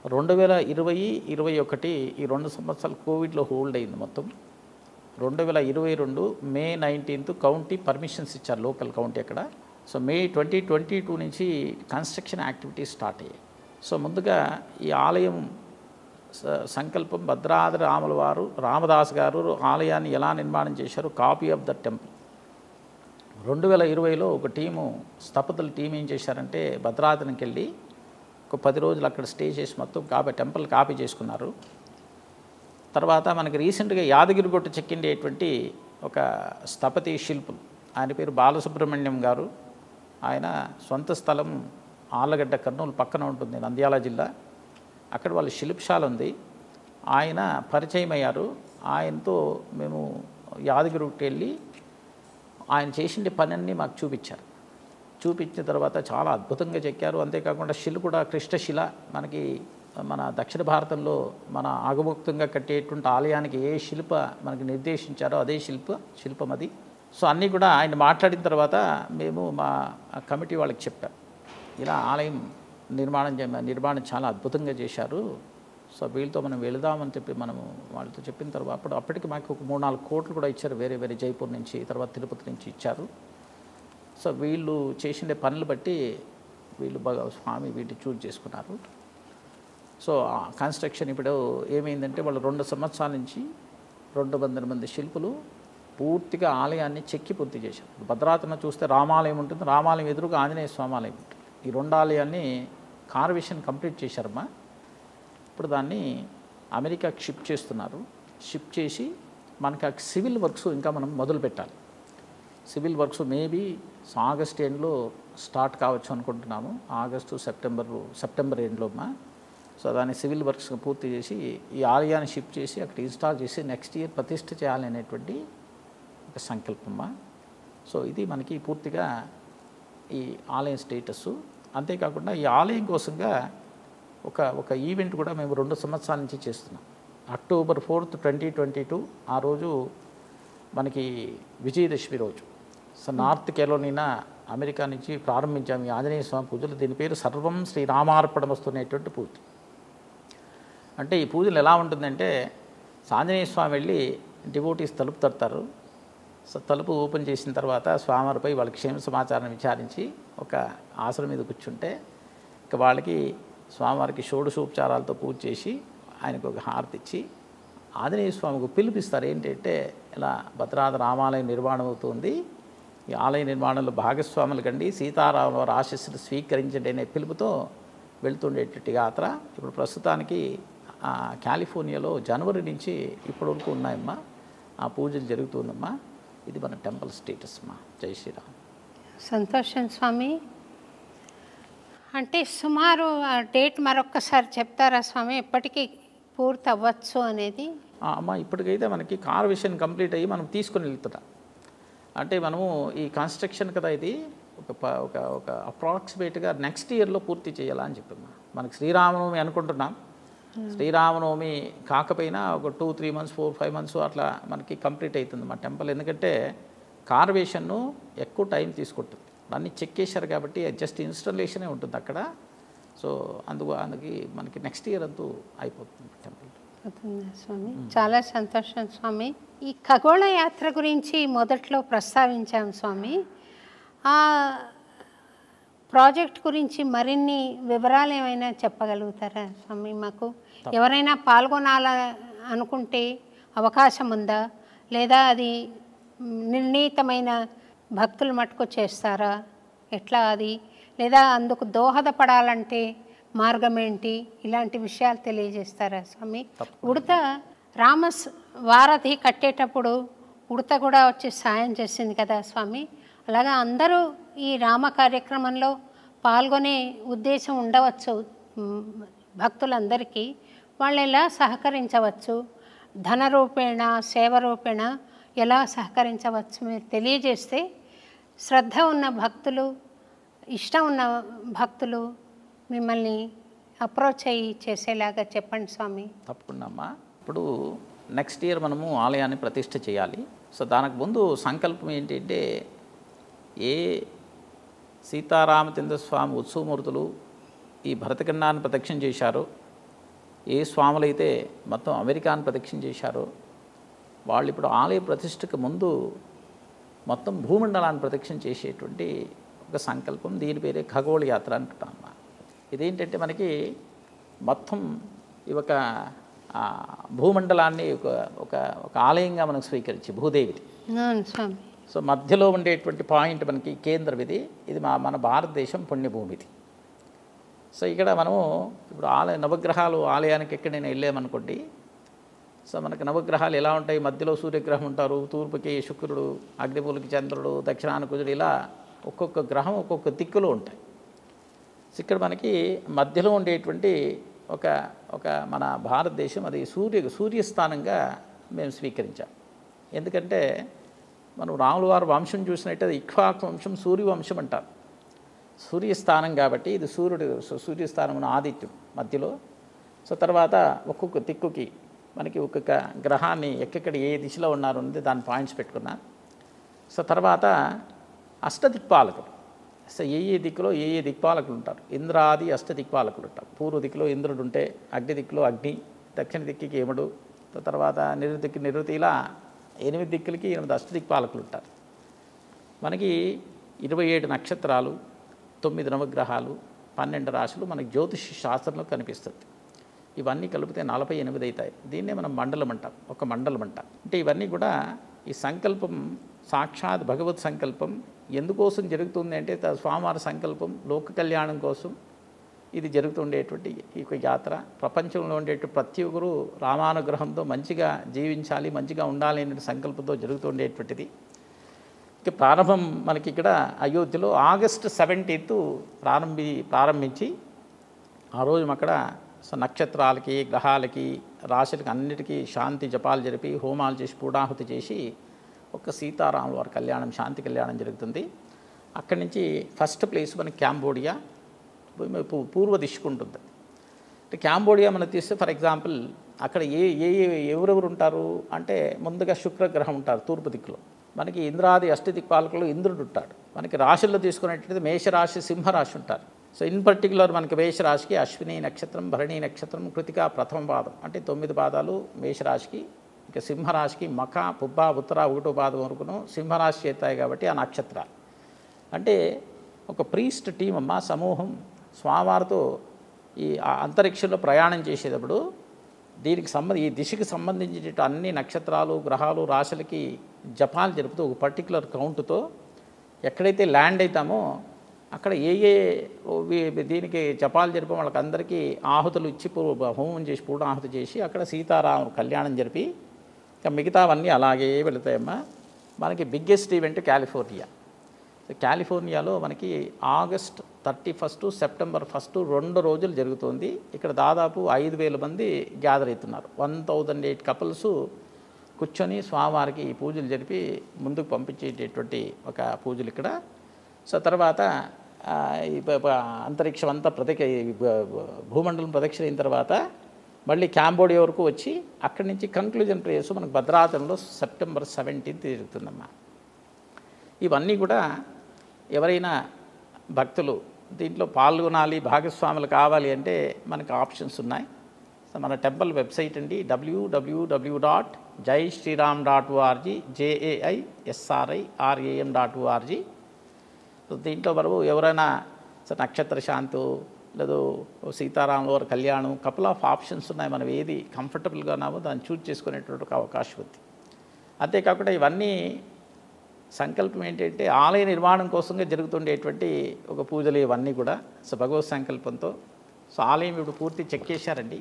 2020-21 ఈ 2 సంవత్సరాలు కోవిడ్లో హోల్డ్ అయింది మొత్తం. 2022 May 19 కౌంటీ పర్మిషన్స్ ఇచ్చారు, లోకల్ కౌంటీ అక్కడ. సో May 2022 నుంచి కన్స్ట్రక్షన్ యాక్టివిటీస్ స్టార్ట్ అయ్యాయి. సో ముందుగా ఈ ఆలయం సంకల్పం భద్రాద్రి రాముల వారు రామదాస్ గారు ఆలయాన్ని ఎలా నిర్మాణం చేశారు, కాపీ ఆఫ్ ద టెంపుల్. 2020లో ఒక టీము స్థపతుల టీం ఏం చేశారంటే భద్రాద్రికి వెళ్ళి ఒక 10 రోజులు అక్కడ స్టే చేసి మొత్తం టెంపుల్ కాపీ చేసుకున్నారు. తర్వాత మనకి రీసెంట్గా యాదగిరిగుట్ట చెక్కిండేటువంటి ఒక స్థపతి శిల్పులు, ఆయన పేరు బాలసుబ్రహ్మణ్యం గారు. ఆయన సొంత స్థలం ఆళ్ళగడ్డ, కర్నూలు పక్కన ఉంటుంది, నంద్యాల జిల్లా. అక్కడ వాళ్ళ శిల్పశాల ఉంది. ఆయన పరిచయం అయ్యారు. ఆయనతో మేము యాదగిరికి వెళ్ళి ఆయన చేసిన పని మాకు చూపించారు. చూపించిన తర్వాత చాలా అద్భుతంగా చెక్కారు. అంతేకాకుండా శిల కూడా కృష్ణశిల మనకి మన దక్షిణ భారతంలో మన ఆగముక్తంగా కట్టేటువంటి ఆలయానికి ఏ శిల్ప మనకి నిర్దేశించారో అదే శిల్పం అది. సో అన్నీ కూడా ఆయన మాట్లాడిన తర్వాత మేము మా కమిటీ వాళ్ళకి చెప్పాం, ఇలా ఆలయం నిర్మాణం చాలా అద్భుతంగా చేశారు. సో వీళ్ళతో మనం వెళదామని చెప్పి మనము వాళ్ళతో చెప్పిన తర్వాత అప్పటికి మాకు ఒక 3-4 కోట్లు కూడా ఇచ్చారు. వేరే వేరే జైపూర్ నుంచి, తర్వాత తిరుపతి నుంచి ఇచ్చారు. సో వీళ్ళు చేసిన పనులు బట్టి వీళ్ళు బాగా స్వామి వీటిని చూజ్ చేసుకున్నారు. సో కన్స్ట్రక్షన్ ఇప్పుడు ఏమైందంటే వాళ్ళు 2 సంవత్సరాల నుంచి 200 మంది శిల్పులు పూర్తిగా ఆలయాన్ని చెక్కి పూర్తి చేశారు. భద్రాచలం చూస్తే రామాలయం ఉంటుంది, రామాలయం ఎదురుగా ఆంజనేయ స్వామి ఆలయం ఉంటుంది. ఈ 2 ఆలయాన్ని కార్వేషన్ కంప్లీట్ చేశారమ్మా. ఇప్పుడు దాన్ని అమెరికాకి షిఫ్ట్ చేస్తున్నారు. షిఫ్ట్ చేసి మనకి ఆ సివిల్ వర్క్స్ ఇంకా మనం మొదలు పెట్టాలి. సివిల్ వర్క్స్ మేబీ ఆగస్ట్ ఎండ్లో స్టార్ట్ కావచ్చు అనుకుంటున్నాము. ఆగస్టు సెప్టెంబర్ ఎండ్లో అమ్మా. సో దాన్ని సివిల్ వర్క్స్ పూర్తి చేసి ఈ ఆలయాన్ని షిఫ్ట్ చేసి అక్కడ ఇన్స్టాల్ చేసి నెక్స్ట్ ఇయర్ ప్రతిష్ఠ చేయాలనేటువంటి ఒక సంకల్పమ్మా. సో ఇది మనకి పూర్తిగా ఈ ఆలయం స్టేటస్. అంతేకాకుండా ఈ ఆలయం కోసంగా ఒక ఈవెంట్ కూడా మేము 2 సంవత్సరాల నుంచి చేస్తున్నాం. అక్టోబర్ 4, 2022 ఆ రోజు మనకి విజయదశమి రోజు. సో నార్త్ కెరోలినా అమెరికా నుంచి ప్రారంభించాము ఈ ఆంజనేయ స్వామి పూజలు. దీని పేరు సర్వం శ్రీరామార్పణమస్తునేటువంటి పూజ. అంటే ఈ పూజలు ఎలా ఉంటుందంటే ఆంజనేయ స్వామి వెళ్ళి డివోటీస్ తలుపు తడతారు. సో తలుపు ఓపెన్ చేసిన తర్వాత స్వామివారిపై వాళ్ళ క్షేమ సమాచారం విచారించి ఒక ఆసనం మీద కూర్చుంటే ఇక వాళ్ళకి స్వామివారికి షోడశోపచారాలతో పూజ చేసి ఆయనకు ఒక హారతి ఇచ్చి ఆంజనేయ స్వామికి పిలుపిస్తారు. ఏంటంటే ఇలా భద్రాద్రి రామాలయం నిర్మాణం అవుతుంది, ఈ ఆలయ నిర్మాణంలో భాగస్వాములు కండి, సీతారాముల వారి ఆశీస్సులు స్వీకరించండి అనే పిలుపుతో వెళుతుండేటువంటి యాత్ర. ఇప్పుడు ప్రస్తుతానికి కాలిఫోర్నియాలో జనవరి నుంచి ఇప్పటి వరకు ఉన్నాయమ్మా, ఆ పూజలు జరుగుతుందమ్మా. ఇది మన టెంపుల్ స్టేటస్ అమ్మా. జై శ్రీరామ్. సంతోషం స్వామి. అంటే సుమారు ఆ డేట్ మరొక్కసారి చెప్తారా స్వామి, ఎప్పటికీ పూర్తి అవ్వచ్చు అనేది? అమ్మ ఇప్పటికైతే మనకి కార్వేషన్ కంప్లీట్ అయ్యి మనం తీసుకొని వెళ్తున్నాం. అంటే మనము ఈ కన్స్ట్రక్షన్ కదా ఇది ఒక అప్రాక్సిమేట్గా నెక్స్ట్ ఇయర్లో పూర్తి చేయాలని చెప్పమ్మా. మనకి శ్రీరామనవమి అనుకుంటున్నాం. శ్రీరామనవమి కాకపోయినా ఒక 2-3 months 4-5 months అట్లా మనకి కంప్లీట్ అవుతుంది మా టెంపుల్. ఎందుకంటే కార్వేషన్ను ఎక్కువ టైం తీసుకుంటుంది. అన్నీ చెక్ చేశారు కాబట్టి జస్ట్ ఇన్స్టాలేషనే ఉంటుంది అక్కడ. సో అందుకు మనకి నెక్స్ట్ ఇయర్ అంతా అయిపోతుంది టెంపుల్. స్వామి చాలా సంతోషం స్వామి. ఈ ఖగోళ యాత్ర గురించి మొదట్లో ప్రస్తావించాం స్వామి. ఆ ప్రాజెక్ట్ గురించి మరిన్ని వివరాలు ఏమైనా చెప్పగలుగుతారా స్వామి మాకు? ఎవరైనా పాల్గొనాల అనుకుంటే అవకాశం ఉందా, లేదా అది నిర్ణీతమైన భక్తులు మటుకు చేస్తారా, ఎట్లా అది, లేదా అందుకు దోహదపడాలంటే మార్గం ఏంటి, ఇలాంటి విషయాలు తెలియజేస్తారా స్వామి? ఉడత వారధి కట్టేటప్పుడు ఉడత కూడా వచ్చి సాయం చేసింది కదా స్వామి. అలాగా అందరూ ఈ రామ కార్యక్రమంలో పాల్గొనే ఉద్దేశం ఉండవచ్చు భక్తులందరికీ. వాళ్ళు ఎలా సహకరించవచ్చు, ధన రూపేణ సేవ రూపేణ ఎలా సహకరించవచ్చు మీరు తెలియజేస్తే శ్రద్ధ ఉన్న భక్తులు, ఇష్టం ఉన్న భక్తులు మిమ్మల్ని అప్రోచ్ అయ్యి చేసేలాగా చెప్పండి స్వామి. తప్పకుండా అమ్మా. ఇప్పుడు నెక్స్ట్ ఇయర్ మనము ఆలయాన్ని ప్రతిష్ఠ చేయాలి. సో దానికి ముందు సంకల్పం ఏంటంటే, ఏ సీతారామచంద్ర స్వామి ఉత్సవమూర్తులు ఈ భరతఖండాన్ని ప్రదక్షిణ చేశారో, ఏ స్వాములైతే మొత్తం అమెరికాను ప్రదక్షిణ చేశారో వాళ్ళు ఇప్పుడు ఆలయ ప్రతిష్ఠకు ముందు మొత్తం భూమండలాన్ని ప్రదక్షిణ చేసేటువంటి ఒక సంకల్పం. దీని పేరే ఖగోళ యాత్ర అంటున్నాం. ఇదేంటంటే మనకి మొత్తం ఈ ఒక భూమండలాన్ని ఒక ఆలయంగా మనకు స్వీకరించి భూదేవిది. సో మధ్యలో ఉండేటువంటి పాయింట్ మనకి కేంద్రం ఇది మన భారతదేశం పుణ్యభూమిది. సో ఇక్కడ మనము ఇప్పుడు నవగ్రహాలు ఆలయానికి ఎక్కడైనా వెళ్ళామనుకోండి, సో మనకు నవగ్రహాలు ఎలా ఉంటాయి, మధ్యలో సూర్యగ్రహం ఉంటారు, తూర్పుకి శుక్రుడు, అగ్నిమూలకి చంద్రుడు, దక్షిణానికి కుజుడు, ఇలా ఒక్కొక్క గ్రహం ఒక్కొక్క దిక్కులో ఉంటాయి. సో ఇక్కడ మనకి మధ్యలో ఉండేటువంటి ఒక ఒక మన భారతదేశం అది సూర్యస్థానంగా మేము స్వీకరించాం. ఎందుకంటే మనం రాముల వారి వంశం చూసినట్టు అది ఇక్ష్వాకు వంశం సూర్యవంశం అంటారు. సూర్యస్థానం కాబట్టి ఇది సూర్యస్థానం ఆదిత్యం మధ్యలో. సో తర్వాత ఒక్కొక్క దిక్కుకి మనకి ఒక్కొక్క గ్రహాన్ని ఎక్కడ ఏ దిశలో ఉన్నారు అనేది దాని పాయింట్స్ పెట్టుకున్నా. సో తర్వాత అష్టదిక్పాలకులు. సో ఏ దిక్కులో ఏ దిక్పాలకులు ఉంటారు. ఇంద్రాది అష్టదిక్పాలకులు ఉంటారు. పూర్వ దిక్కులో ఇంద్రుడు ఉంటే, అగ్ని దిక్కులో అగ్ని, దక్షిణ దిక్కుకి యముడు, తర్వాత నిరుతి, ఇలా 8 దిక్కులకి 8 అష్టదిక్పాలకులు ఉంటారు. మనకి 27 నక్షత్రాలు, 9 నవగ్రహాలు, 12 రాశులు మనకి జ్యోతిష శాస్త్రంలో కనిపిస్తుంది. ఇవన్నీ కలిపితే 48 అవుతాయి. దీన్నే మనం మండలం అంటాం, ఒక మండలం అంటాం. అంటే ఇవన్నీ కూడా ఈ సంకల్పం సాక్షాత్ భగవత్ సంకల్పం ఎందుకోసం జరుగుతుంది అంటే స్వామివారి సంకల్పం లోక కళ్యాణం కోసం ఇది జరుగుతుండేటువంటి ఈ యాత్ర. ప్రపంచంలో ఉండేటువంటి ప్రతి ఒక్కరు రామానుగ్రహంతో మంచిగా జీవించాలి, మంచిగా ఉండాలి అనే సంకల్పంతో జరుగుతుండేటువంటిది. ఇక ప్రారంభం మనకి ఇక్కడ అయోధ్యలో ఆగస్టు 17 ప్రారంభించి ఆ రోజు అక్కడ నక్షత్రాలకి, గ్రహాలకి, రాశులకి అన్నిటికీ శాంతి జపాలు జరిపి హోమాలు చేసి పూర్ణాహుతి చేసి ఒక సీతారాముల వారి కళ్యాణం, శాంతి కళ్యాణం జరుగుతుంది. అక్కడి నుంచి ఫస్ట్ ప్లేస్ మనకి క్యాంబోడియా పూర్వ దిశకు ఉంటుంది. అంటే క్యాంబోడియా మనం తీస్తే ఫర్ ఎగ్జాంపుల్ అక్కడ ఎవరెవరు ఉంటారు అంటే ముందుగా శుక్రగ్రహం ఉంటారు తూర్పు దిక్కులో. మనకి ఇంద్రాది అష్టదిక్పాలకులు ఇంద్రుడు ఉంటాడు. మనకి రాశుల్లో తీసుకునేటది మేషరాశి, సింహరాశి ఉంటారు. సో ఇన్ పర్టికులర్ మనకి మేషరాశికి అశ్విని నక్షత్రం, భరణి నక్షత్రం, కృతిక ప్రథమ పాదం అంటే 9 పాదాలు మేషరాశికి. ఇక సింహరాశికి మఖ, పుబ్బ, ఉత్తర 1వ పాదం వరకును సింహరాశి చేస్తాయి కాబట్టి ఆ నక్షత్రాలు. అంటే ఒక ప్రీస్ట్ టీం అమ్మ సమూహం స్వామివారితో ఈ అంతరిక్షంలో ప్రయాణం చేసేటప్పుడు దీనికి ఈ దిశకి సంబంధించిన అన్ని నక్షత్రాలు, గ్రహాలు, రాశులకి జపాలు జరుపుతూ ఒక పర్టికులర్ కౌంటుతో ఎక్కడైతే ల్యాండ్ అవుతామో అక్కడ దీనికి జపాలు జరిపి వాళ్ళకి అందరికీ ఆహుతులు ఇచ్చి హోమం చేసి పూర్ణాహుతి చేసి అక్కడ సీతారాముల కళ్యాణం జరిపి ఇక మిగతావన్నీ అలాగే వెళుతాయమ్మా. మనకి బిగ్గెస్ట్ ఈవెంట్ కాలిఫోర్నియా. కాలిఫోర్నియాలో మనకి ఆగస్ట్ 31 సెప్టెంబర్ 1 2 రోజులు జరుగుతుంది. ఇక్కడ దాదాపు 5,000 మంది గ్యాదర్ అవుతున్నారు. 1008 కపుల్స్ కూర్చొని స్వామివారికి పూజలు జరిపి ముందుకు పంపించేటటువంటి ఒక పూజలు ఇక్కడ. సో తర్వాత అంతరిక్షం అంతా భూమండలం ప్రదక్షిణ అయిన తర్వాత మళ్ళీ క్యాంబోడియా వరకు వచ్చి అక్కడి నుంచి కంక్లూజన్ ప్రేయర్స్ మనకు భద్రాచలంలో సెప్టెంబర్ 17 జరుగుతుందమ్మా. ఇవన్నీ కూడా ఎవరైనా భక్తులు దీంట్లో పాల్గొనాలి, భాగస్వాములు కావాలి అంటే మనకు ఆప్షన్స్ ఉన్నాయి. సో మన టెంపుల్ వెబ్సైట్ అండి www.jaisriram.org JAISRIRAM.org. సో దీంట్లో వరకు ఎవరైనా నక్షత్ర శాంతి లేదు సీతారాముల వారి కళ్యాణం కపుల్ ఆఫ్ ఆప్షన్స్ ఉన్నాయి. మనం ఏది కంఫర్టబుల్గా ఉన్నామో దాన్ని చూజ్ చేసుకునేటువంటి అవకాశం ఉంది. అంతేకాకుండా ఇవన్నీ సంకల్పం ఏంటంటే ఆలయ నిర్మాణం కోసంగా జరుగుతుండేటువంటి ఒక పూజలు ఇవన్నీ కూడా. సో భగవత్ సంకల్పంతో సో ఆలయం ఇప్పుడు పూర్తి చెక్ చేశారండి.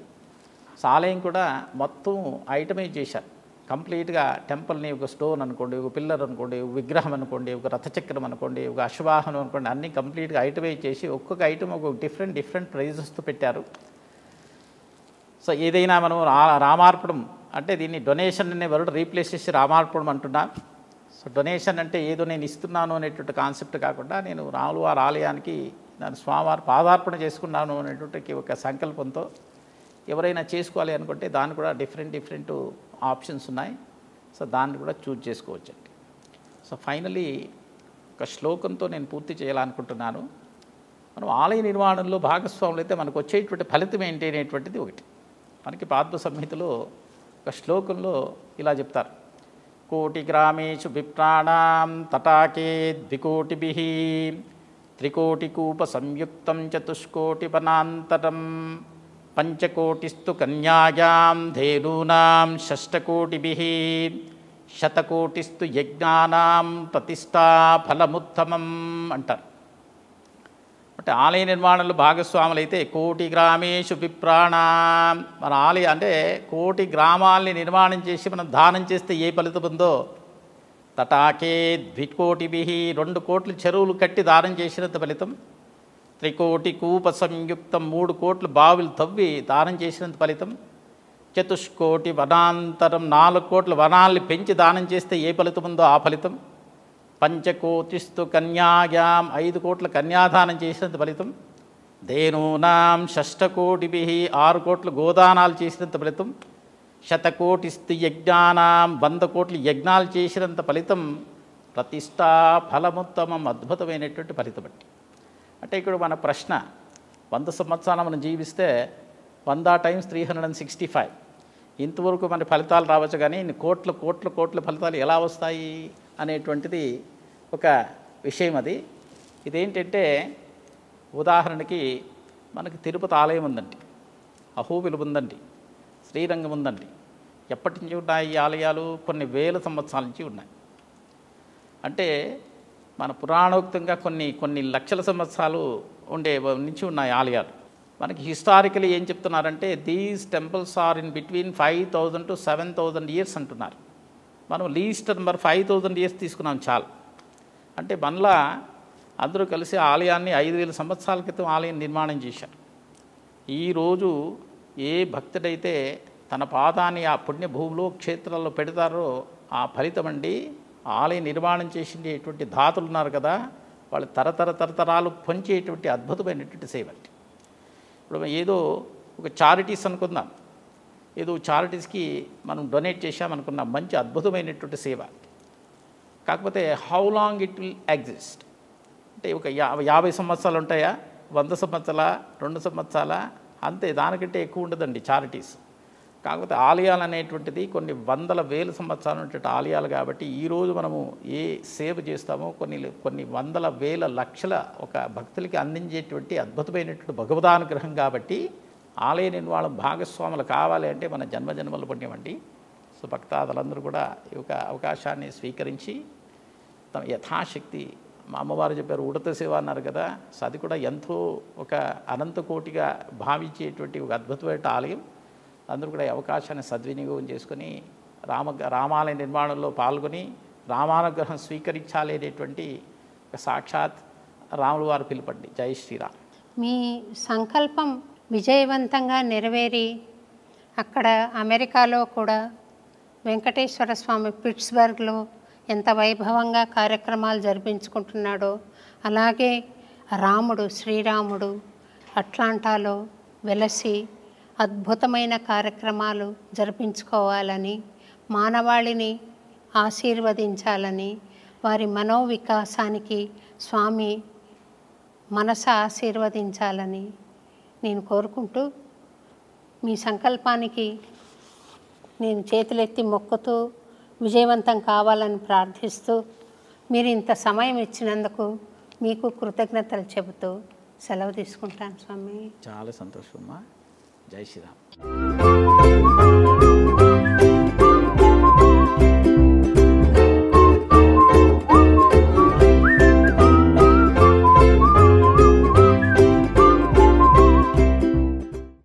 సో ఆలయం కూడా మొత్తం ఐటమైజ్ చేశారు కంప్లీట్గా. టెంపుల్ని ఒక స్టోన్ అనుకోండి, ఒక పిల్లర్ అనుకోండి, ఒక విగ్రహం అనుకోండి, ఒక రథచక్రం అనుకోండి, ఒక అశ్వవాహనం అనుకోండి, అన్నీ కంప్లీట్గా ఐటమైజ్ చేసి ఒక్కొక్క ఐటమ్ ఒక డిఫరెంట్ ప్రైజెస్తో పెట్టారు. సో ఏదైనా మనం రామార్పణం అంటే దీన్ని డొనేషన్ అనే వర్డ్ రీప్లేస్ చేసి రామార్పణం అంటున్నాం. సో డొనేషన్ అంటే ఏదో నేను ఇస్తున్నాను అనేటువంటి కాన్సెప్ట్ కాకుండా నేను రాముల వారి ఆలయానికి దాని స్వామివారి పాదార్పణ చేసుకున్నాను అనేటువంటి ఒక సంకల్పంతో ఎవరైనా చేసుకోవాలి అనుకుంటే దాన్ని కూడా డిఫరెంట్ ఆప్షన్స్ ఉన్నాయి. సో దాన్ని కూడా చూజ్ చేసుకోవచ్చండి. సో ఫైనలీ ఒక శ్లోకంతో నేను పూర్తి చేయాలనుకుంటున్నాను. మనం ఆలయ నిర్మాణంలో భాగస్వాములు అయితే మనకు వచ్చేటువంటి ఫలితం ఏంటి అనేటువంటిది ఒకటి. మనకి పాద్మ సంహితలో ఒక శ్లోకంలో ఇలా చెప్తారు. కోటి గ్రామేషు విప్రాణాం తటాకే ద్వికోటిభిః త్రికోటికూప సంయుక్తం చతుష్కోటి వనాంతరం పంచకోటిస్తు కన్యాయాం ధేనూనాం షష్టకోటిభిః శతకోటిస్తు యజ్ఞానాం ప్రతిష్టా ఫలముత్తమం అంటారు. అంటే ఆలయ నిర్మాణంలో భాగస్వాములైతే కోటి గ్రామేషు విప్రాణాం మన ఆలయ అంటే కోటి గ్రామాల్ని నిర్మాణం చేసి మనం దానం చేస్తే ఏ ఫలితం ఉందో తటాకే ద్వికోటిభిః 2 కోట్ల చెరువులు కట్టి దానం చేసినంత ఫలితం. 3,00,00,000 కూప సంయుక్తం 3 కోట్ల బావిలు తవ్వి దానం చేసినంత ఫలితం. 4,00,00,000 వనాంతరం 4 కోట్ల వనాల్ని పెంచి దానం చేస్తే ఏ ఫలితం ఉందో ఆ ఫలితం. 5,00,00,000 కన్యాయాం 5 కోట్ల కన్యాదానం చేసినంత ఫలితం. ధేనూనాం 6,00,00,000 6 కోట్ల గోదానాలు చేసినంత ఫలితం. 100,00,00,000 యజ్ఞానాం 100 కోట్ల యజ్ఞాలు చేసినంత ఫలితం. ప్రతిష్టా ఫలముత్తమం అద్భుతమైనటువంటి ఫలితం బట్టి. అంటే ఇక్కడ మన ప్రశ్న, 100 సంవత్సరాలు మనం జీవిస్తే 100 × 365 ఇంతవరకు మన ఫలితాలు రావచ్చు, కానీ ఇన్ని కోట్ల ఫలితాలు ఎలా వస్తాయి అనేటువంటిది ఒక విషయం. అది ఇదేంటంటే, ఉదాహరణకి మనకి తిరుపతి ఆలయం ఉందండి, అహోబిలం ఉందండి, శ్రీరంగం ఉందండి. ఎప్పటి నుంచి ఉన్నాయి ఈ ఆలయాలు? కొన్ని వేల సంవత్సరాల నుంచి ఉన్నాయి. అంటే మన పురాణోక్తంగా కొన్ని లక్షల సంవత్సరాలు నుంచి ఉన్నాయి ఆలయాలు. మనకి హిస్టారికలీ ఏం చెప్తున్నారంటే, these temples are in between 5,000 to 7,000 years అంటున్నారు. మనం లీస్ట్ నెంబర్ 5,000 years తీసుకున్నాం చాలు. అంటే మనలా అందరూ కలిసి ఆలయాన్ని 5,000 సంవత్సరాల క్రితం ఆలయం నిర్మాణం చేశారు. ఈరోజు ఏ భక్తుడైతే తన పాదాన్ని ఆ పుణ్యభూమిలో క్షేత్రాల్లో పెడతారో ఆ ఫలితం అండి. ఆలయ నిర్మాణం చేసేటువంటి దాతలు ఉన్నారు కదా, వాళ్ళు తరతరాలు పొంచేటువంటి అద్భుతమైనటువంటి సేవ. ఇప్పుడు ఏదో ఒక చారిటీస్ అనుకుందాం, ఏదో చారిటీస్కి మనం డొనేట్ చేశామనుకున్నాం, మంచి అద్భుతమైనటువంటి సేవ. కాకపోతే how long it will exist అంటే ఒక 50 సంవత్సరాలు ఉంటాయా, 100 సంవత్సరాల, 2 సంవత్సరాల, అంతే, దానికంటే ఎక్కువ ఉండదండి చారిటీస్. కాకపోతే ఆలయాలు అనేటువంటిది కొన్ని వందల వేల సంవత్సరాలు ఉన్నటువంటి ఆలయాలు కాబట్టి ఈరోజు మనము ఏ సేవ చేస్తామో కొన్ని వందల వేల లక్షల ఒక భక్తులకి అందించేటువంటి అద్భుతమైనటువంటి భగవదానుగ్రహం కాబట్టి ఆలయ నిర్మాణం భాగస్వాములు కావాలి అంటే మన జన్మజన్మల పుణ్యం అండి. సో భక్తాదులందరూ కూడా ఈ యొక్క అవకాశాన్ని స్వీకరించి తమ యథాశక్తి, మా అమ్మవారు చెప్పారు ఉడత సేవ అన్నారు కదా, సో అది కూడా ఎంతో ఒక అనంత కోటిగా భావించేటువంటి ఒక అద్భుతమైన ఆలయం. అందరూ కూడా ఈ అవకాశాన్ని సద్వినియోగం చేసుకొని రామాలయ నిర్మాణంలో పాల్గొని రామానుగ్రహం స్వీకరించాలి అనేటువంటి సాక్షాత్ రాముల వారు పిలుపండి. జై శ్రీరామ్. మీ సంకల్పం విజయవంతంగా నెరవేరి అక్కడ అమెరికాలో కూడా వెంకటేశ్వర స్వామి పిట్స్బర్గ్లో ఎంత వైభవంగా కార్యక్రమాలు జరిపించుకుంటున్నాడో, అలాగే రాముడు శ్రీరాముడు అట్లాంటాలో వెలసి అద్భుతమైన కార్యక్రమాలు జరిపించుకోవాలని, మానవాళిని ఆశీర్వదించాలని, వారి మనోవికాసానికి స్వామి మనస ఆశీర్వదించాలని నేను కోరుకుంటూ, మీ సంకల్పానికి నేను చేతులెత్తి మొక్కుతూ విజయవంతం కావాలని ప్రార్థిస్తూ, మీరు ఇంత సమయం ఇచ్చినందుకు మీకు కృతజ్ఞతలు చెబుతూ సెలవు తీసుకుంటాను స్వామి. చాలా సంతోషం అమ్మా. జై శ్రీరామ్.